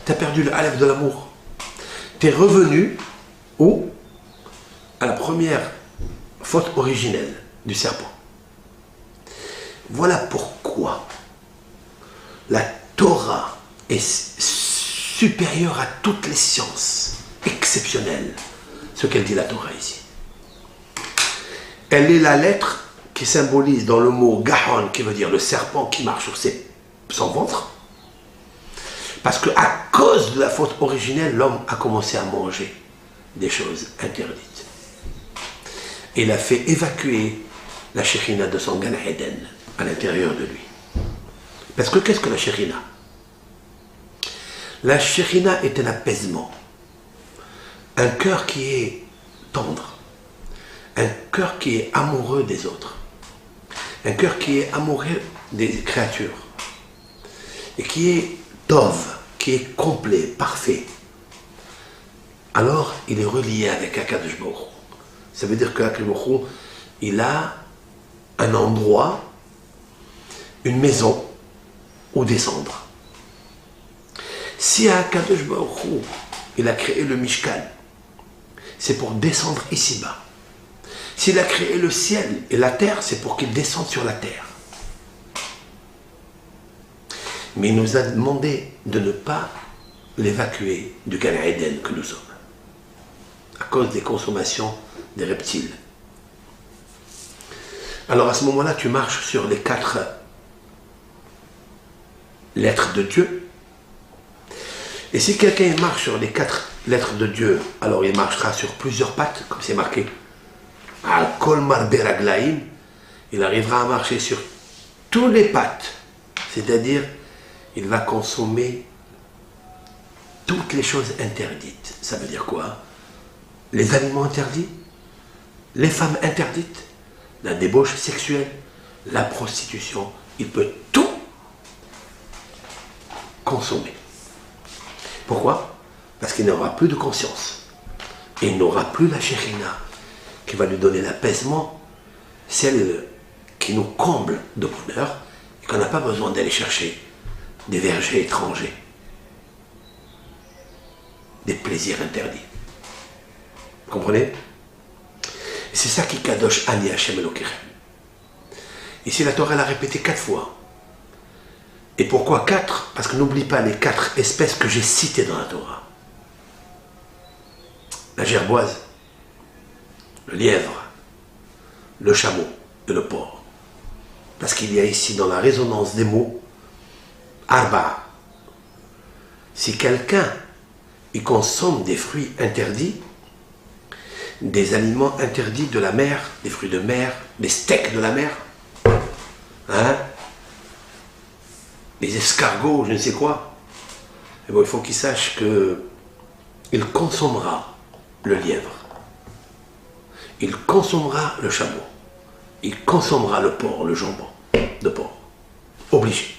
[SPEAKER 1] Tu as perdu le Aleph de l'amour. Tu es revenu où? À la première faute originelle du serpent. Voilà pourquoi la Torah est supérieure à toutes les sciences exceptionnelles. Ce qu'elle dit la Torah ici. Elle est la lettre qui symbolise dans le mot Gahon, qui veut dire le serpent qui marche sur son ventre. Parce qu'à cause de la faute originelle, l'homme a commencé à manger des choses interdites. Et il a fait évacuer la Shekhinah de son Gan Eden à l'intérieur de lui. Parce que qu'est-ce que la Shekhinah? La Shekhinah est un apaisement. Un cœur qui est tendre. Un cœur qui est amoureux des autres. Un cœur qui est amoureux des créatures. Et qui est Tov, qui est complet, parfait. Alors, il est relié avec Akadosh Baruch Hu. Ça veut dire qu'Akadosh Baruch Hu, il a un endroit, une maison où descendre. Si Akadosh Baruch Hu, il a créé le Mishkan, c'est pour descendre ici-bas. S'il a créé le ciel et la terre, c'est pour qu'il descende sur la terre. Mais il nous a demandé de ne pas l'évacuer du Gan Eden que nous sommes, à cause des consommations des reptiles. Alors à ce moment-là, tu marches sur les 4 lettres de Dieu. Et si quelqu'un marche sur les 4 lettres de Dieu, alors il marchera sur plusieurs pattes, comme c'est marqué. Al-Kol Marbe Raglaim, il arrivera à marcher sur tous les pattes, c'est-à-dire il va consommer toutes les choses interdites. Ça veut dire quoi? Les aliments interdits, les femmes interdites, la débauche sexuelle, la prostitution. Il peut tout consommer. Pourquoi? Parce qu'il n'aura plus de conscience. Et il n'aura plus la Shekhinah qui va lui donner l'apaisement, celle qui nous comble de bonheur et qu'on n'a pas besoin d'aller chercher des vergers étrangers, des plaisirs interdits. Vous comprenez? Et c'est ça qui kadosh ani Hashem Elokechem. Ici la Torah l'a répété 4 fois. Et pourquoi 4? Parce que n'oublie pas les 4 espèces que j'ai citées dans la Torah. La gerboise, le lièvre, le chameau et le porc. Parce qu'il y a ici dans la résonance des mots Arba. Si quelqu'un il consomme des fruits interdits, des aliments interdits de la mer, des fruits de mer, des steaks de la mer, hein, des escargots, je ne sais quoi, et bon, il faut qu'il sache qu'il consommera le lièvre, il consommera le chameau, il consommera le porc, le jambon de porc, obligé.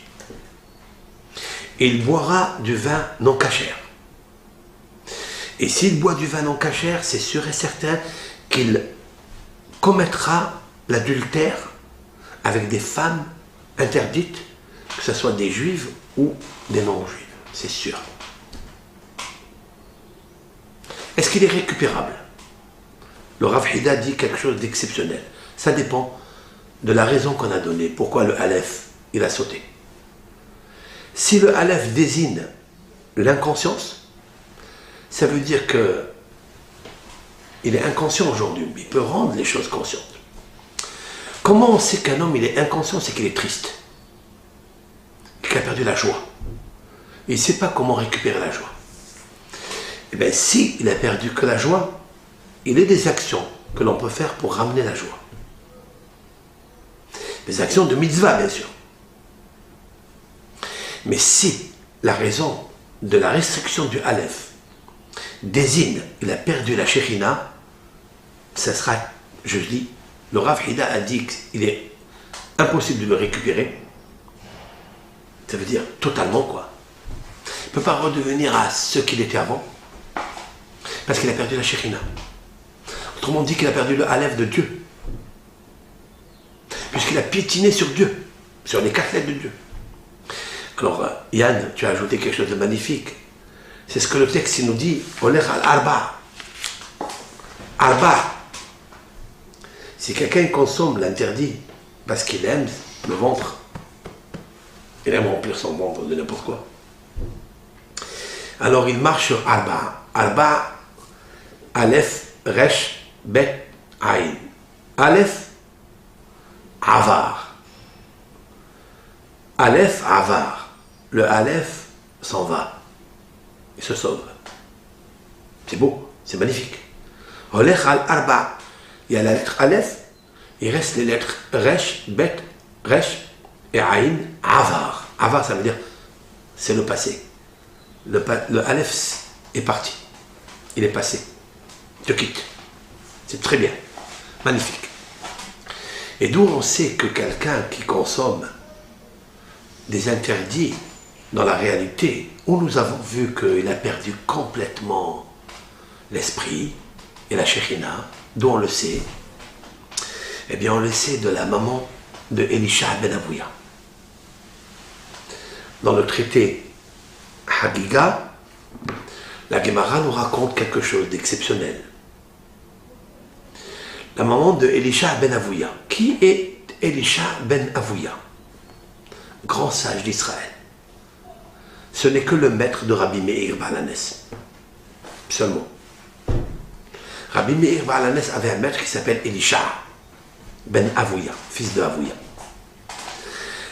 [SPEAKER 1] Et il boira du vin non cachère. Et s'il boit du vin non cachère, c'est sûr et certain qu'il commettra l'adultère avec des femmes interdites, que ce soit des juives ou des non-juives, c'est sûr. Est-ce qu'il est récupérable? le Rav Hida dit quelque chose d'exceptionnel. Ça dépend de la raison qu'on a donnée. Pourquoi le Aleph, il a sauté. Si le Aleph désigne l'inconscience, ça veut dire que il est inconscient aujourd'hui, mais il peut rendre les choses conscientes. Comment on sait qu'un homme il est inconscient? C'est qu'il est triste, qu'il a perdu la joie. Il ne sait pas comment récupérer la joie. Eh bien, si il a perdu que la joie, il y a des actions que l'on peut faire pour ramener la joie. Des actions de mitzvah, bien sûr. Mais si la raison de la restriction du Aleph désigne il a perdu la Shekhinah, ça sera, je dis, le Rav Hida a dit qu'il est impossible de le récupérer. Ça veut dire totalement quoi. Il ne peut pas redevenir à ce qu'il était avant, parce qu'il a perdu la Shekhinah. Autrement dit qu'il a perdu le Aleph de Dieu, puisqu'il a piétiné sur Dieu, sur les 4 lettres de Dieu. Alors, Yann, tu as ajouté quelque chose de magnifique. C'est ce que le texte il nous dit. Olech al-arba. Arba. Si quelqu'un consomme l'interdit parce qu'il aime le ventre, il aime remplir son ventre de n'importe quoi, alors il marche sur Arba. Arba, Aleph, Resh, Bet, Aïn. Aleph, Avar. Aleph, Avar. Le Aleph s'en va. Il se sauve. C'est beau, c'est magnifique. Olech al-arba. Il y a la lettre Aleph, il reste les lettres Resh, Bet, Resh et Aïn, Avar. Avar, ça veut dire, c'est le passé. Le Aleph est parti. Il est passé. Il te quitte. C'est très bien. Magnifique. Et d'où on sait que quelqu'un qui consomme des interdits, dans la réalité, où nous avons vu qu'il a perdu complètement l'esprit et la Shekhinah, d'où on le sait, eh bien on le sait de la maman de Elisha ben Avouya. Dans le traité Hagiga, la Gemara nous raconte quelque chose d'exceptionnel. La maman de Elisha ben Avouya. Qui est Elisha ben Avouya? Grand sage d'Israël. Ce n'est que le maître de Rabbi Meir Baal HaNes. Seulement. Rabbi Meir Baal HaNes avait un maître qui s'appelle Elisha ben Avouya, fils de Avouya.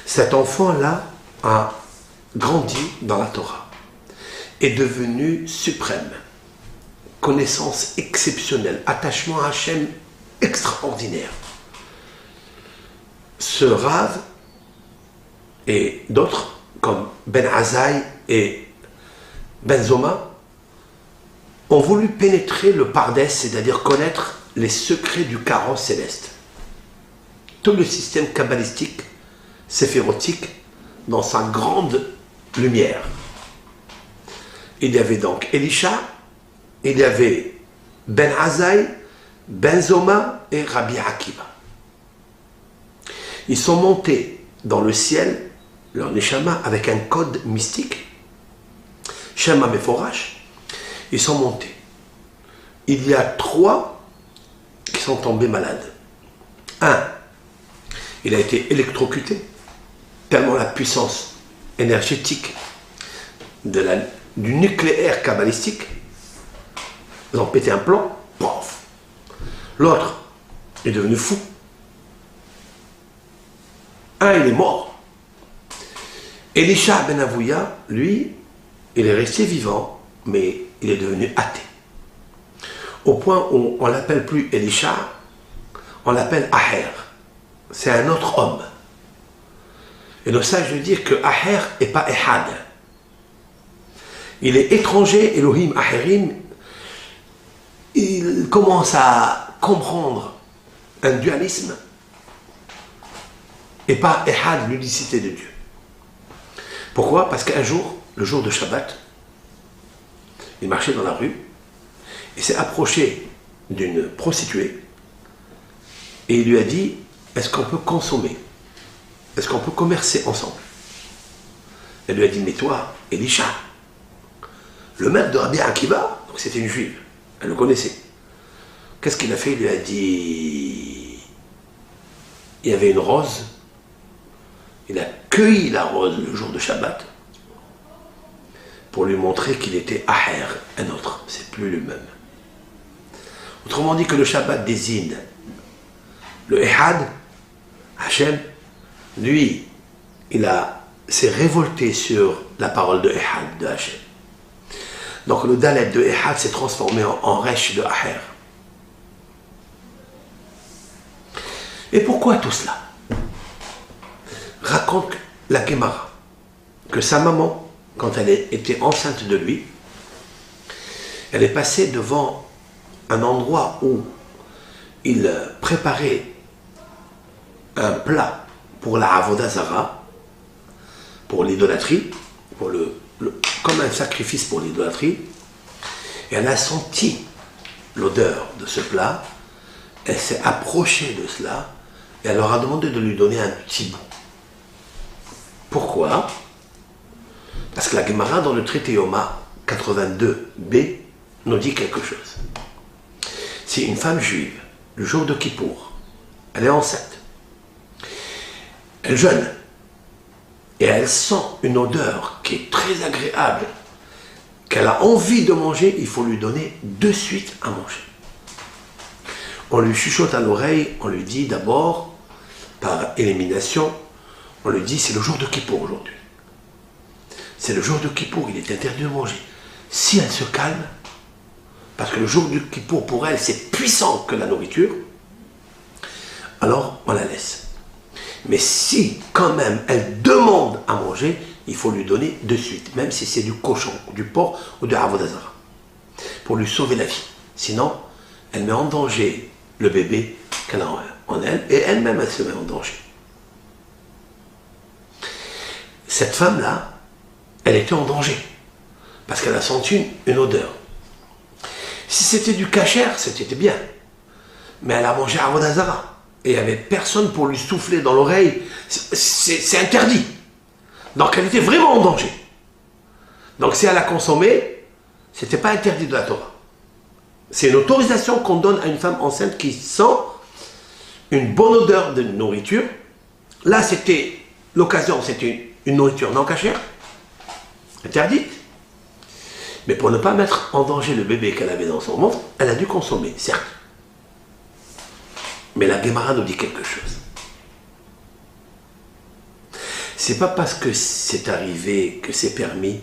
[SPEAKER 1] Cet enfant-là a grandi dans la Torah, est devenu suprême, connaissance exceptionnelle, attachement à Hachem extraordinaire. Ce Rav et d'autres, comme Ben Azaï et Ben Zoma, ont voulu pénétrer le Pardes, c'est-à-dire connaître les secrets du carrosse céleste. Tout le système kabbalistique, séphérotique, dans sa grande lumière. Il y avait donc Elisha, il y avait Ben Azaï, Ben Zoma et Rabbi Akiva. Ils sont montés dans le ciel, leur neshama, avec un code mystique, Shema Meforash. Ils sont montés. Il y a 3 qui sont tombés malades. Un, il a été électrocuté, tellement la puissance énergétique du nucléaire kabbalistique, ils ont pété un plomb, pof. L'autre est devenu fou. Un, il est mort. Elisha ben Avouya, lui, il est resté vivant, mais il est devenu athée. Au point où on ne l'appelle plus Elisha, on l'appelle Aher. C'est un autre homme. Et le sage veut dire que Aher n'est pas Ehad. Il est étranger, Elohim, Aherim. Il commence à comprendre un dualisme et pas Ehad, l'unicité de Dieu. Pourquoi? Parce qu'un jour, le jour de Shabbat, il marchait dans la rue et s'est approché d'une prostituée et il lui a dit: est-ce qu'on peut consommer? Est-ce qu'on peut commercer ensemble? Elle lui a dit: mais toi, Elisha, le maître de Rabbi Akiva, donc c'était une juive, elle le connaissait, Qu'est-ce qu'il a fait? Il lui a dit, il y avait une rose, il a cueilli la rose le jour de Shabbat pour lui montrer qu'il était Aher, un autre, c'est plus le même. Autrement dit que le Shabbat désigne le Ehad, Hachem, lui, s'est révolté sur la parole de Ehad, de Hachem. Donc le Dalet de Ehad s'est transformé en Resh de Aher. Et pourquoi tout cela? Raconte la Gemara que sa maman, quand elle était enceinte de lui, elle est passée devant un endroit où il préparait un plat pour la Avodah Zara, pour l'idolâtrie, comme un sacrifice pour l'idolâtrie. Et elle a senti l'odeur de ce plat, elle s'est approchée de cela, et elle leur a demandé de lui donner un petit bout. Pourquoi? Parce que la Gemara dans le traité Yoma 82b nous dit quelque chose. Si une femme juive, le jour de Kippour, elle est enceinte, elle jeûne, et elle sent une odeur qui est très agréable, qu'elle a envie de manger, il faut lui donner de suite à manger. On lui chuchote à l'oreille, on lui dit d'abord, par élimination, on lui dit c'est le jour de Kippour aujourd'hui. C'est le jour de Kippour, il est interdit de manger. Si elle se calme, parce que le jour du Kippour pour elle c'est puissant que la nourriture, alors on la laisse. Mais si quand même elle demande à manger, il faut lui donner de suite, même si c'est du cochon, du porc ou de Avodah Zara, pour lui sauver la vie. Sinon, elle met en danger le bébé qu'elle a en elle, et elle-même elle se met en danger. Cette femme-là, elle était en danger, parce qu'elle a senti une odeur. Si c'était du kasher, c'était bien, mais elle a mangé Avodah Zara, et il n'y avait personne pour lui souffler dans l'oreille, c'est interdit. Donc elle était vraiment en danger. Donc si elle a consommé, ce n'était pas interdit de la Torah. C'est une autorisation qu'on donne à une femme enceinte qui sent une bonne odeur de nourriture. Là, c'était l'occasion, c'était une nourriture non cachère, interdite. Mais pour ne pas mettre en danger le bébé qu'elle avait dans son ventre, elle a dû consommer, certes. Mais la Gemara nous dit quelque chose. C'est pas parce que c'est arrivé, que c'est permis,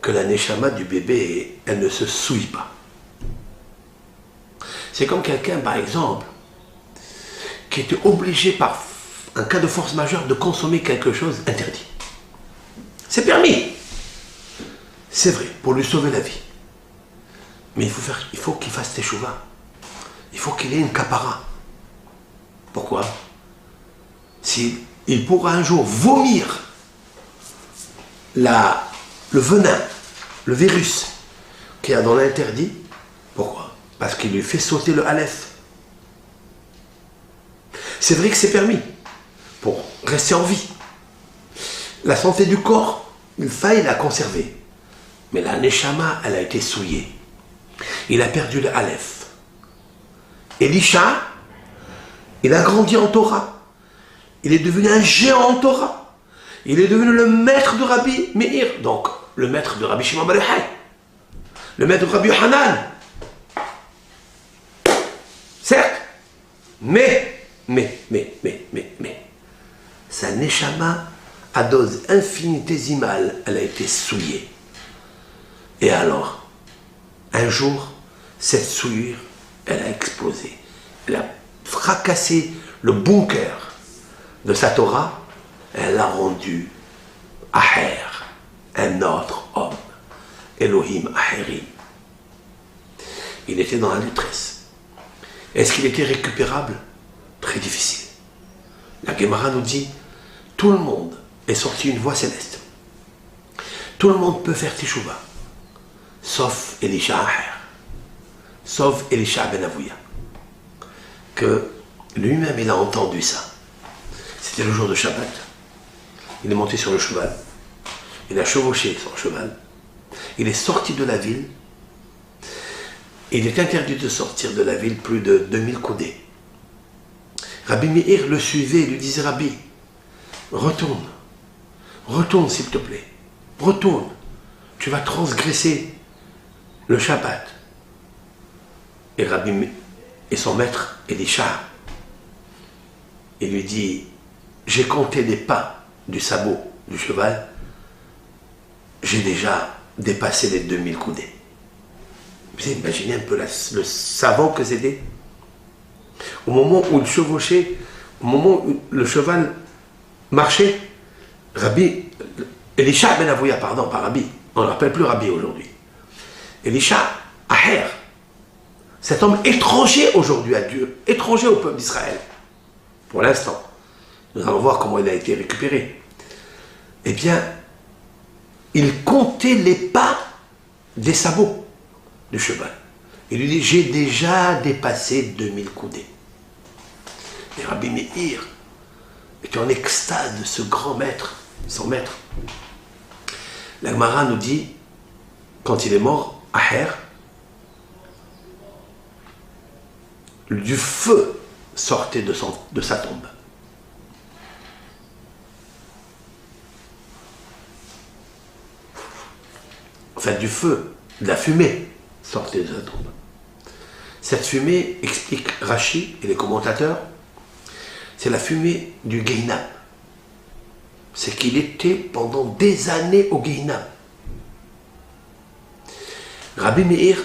[SPEAKER 1] que la neshama du bébé, elle ne se souille pas. C'est comme quelqu'un, par exemple, qui était obligé par un cas de force majeure de consommer quelque chose interdit. C'est permis. C'est vrai, pour lui sauver la vie. Mais il faut qu'il fasse teshuva. Il faut qu'il ait une kapara. Pourquoi? Il pourra un jour vomir le venin, le virus qu'il y a dans l'interdit. Pourquoi? Parce qu'il lui fait sauter le Aleph. C'est vrai que c'est permis pour rester en vie. La santé du corps, il faille la conserver. Mais la neshama, elle a été souillée. Il a perdu le Aleph. Elisha, il a grandi en Torah. Il est devenu un géant en Torah. Il est devenu le maître de Rabbi Meir, donc le maître de Rabbi Shimon bar Yochai, le maître de Rabbi Yohanan. Certes, mais, sa neshama, à dose infinitésimale, elle a été souillée. Et alors, un jour, cette souillure, elle a explosé. Elle a fracassé le bunker de sa Torah, elle l'a rendu Aher, un autre homme, Elohim Aherim. Il était dans la détresse. Est-ce qu'il était récupérable? Très difficile. La Gemara nous dit, tout le monde est sorti une voie céleste. Tout le monde peut faire teshuva, sauf Elisha Aher, sauf Elisha ben Avouya, que lui-même il a entendu ça. C'était le jour de Shabbat. Il est monté sur le cheval. Il a chevauché son cheval. Il est sorti de la ville. Il est interdit de sortir de la ville plus de 2000 coudées. Rabbi Meir le suivait et lui disait, Rabbi, retourne, retourne s'il te plaît, retourne, tu vas transgresser le Shabbat. Et Rabbi et son maître, Elisha, il lui dit, j'ai compté les pas du sabot du cheval, j'ai déjà dépassé les 2000 coudées. Vous imaginez un peu le savant que c'était. Au moment où il chevauchait, au moment où le cheval marchait, Rabbi, Elisha ben Avouya, pardon, pas Rabbi, on ne l'appelle plus Rabbi aujourd'hui. Elisha, Aher, cet homme étranger aujourd'hui à Dieu, étranger au peuple d'Israël, pour l'instant. Nous allons voir comment il a été récupéré. Eh bien, il comptait les pas des sabots du cheval. Il lui dit, j'ai déjà dépassé 2000 coudées. Et Rabbi Meir était en extase de ce grand maître, son maître. La Gemara nous dit, quand il est mort, Aher, du feu sortait de sa tombe. Enfin, du feu, de la fumée sortait de sa tombe. Cette fumée, explique Rashi et les commentateurs, c'est la fumée du Gehinam. C'est qu'il était pendant des années au Gehinam. Rabbi Meir,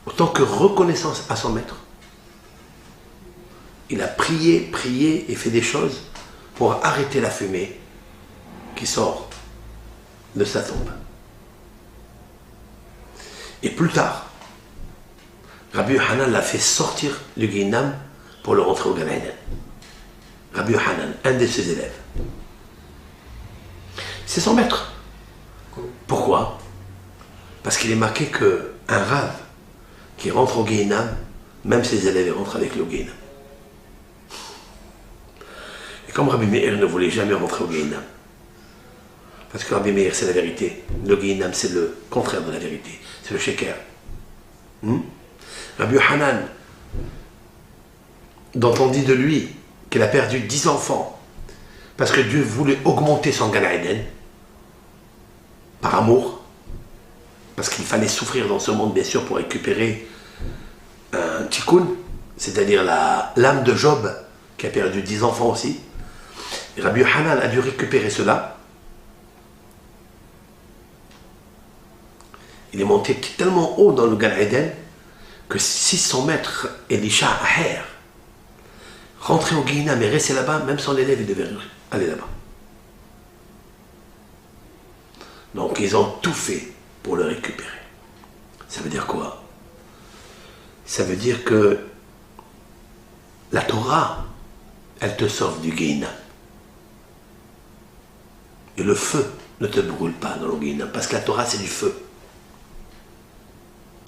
[SPEAKER 1] autant que reconnaissance à son maître, il a prié et fait des choses pour arrêter la fumée qui sort de sa tombe. Et plus tard, Rabbi Yohanan l'a fait sortir du Gehinam pour le rentrer au Gan Eden. Rabbi Yohanan, un de ses élèves. C'est son maître. Pourquoi? Parce qu'il est marqué qu'un rave qui rentre au Gehinam, même ses élèves rentrent avec lui au Gehinam. Et comme Rabbi Meir ne voulait jamais rentrer au Gehinam, parce que Rabbi Meir c'est la vérité, le Gehinam c'est le contraire de la vérité, c'est le sheker. Rabbi Yohanan, dont on dit de lui qu'il a perdu 10 enfants, parce que Dieu voulait augmenter son Gan Eden, par amour, parce qu'il fallait souffrir dans ce monde, bien sûr, pour récupérer un tikkun, c'est-à-dire l'âme de Job, qui a perdu 10 enfants aussi. Et Rabbi Yohanan a dû récupérer cela. Il est monté tellement haut dans le Gan Eden que si son maître Elisha Aher rentrait au Gehinam et restait là-bas, même son élève il devait aller là-bas. Donc ils ont tout fait pour le récupérer. Ça veut dire quoi? Ça veut dire que la Torah, elle te sauve du Gehinam. Et le feu ne te brûle pas dans le Gehinam, parce que la Torah c'est du feu.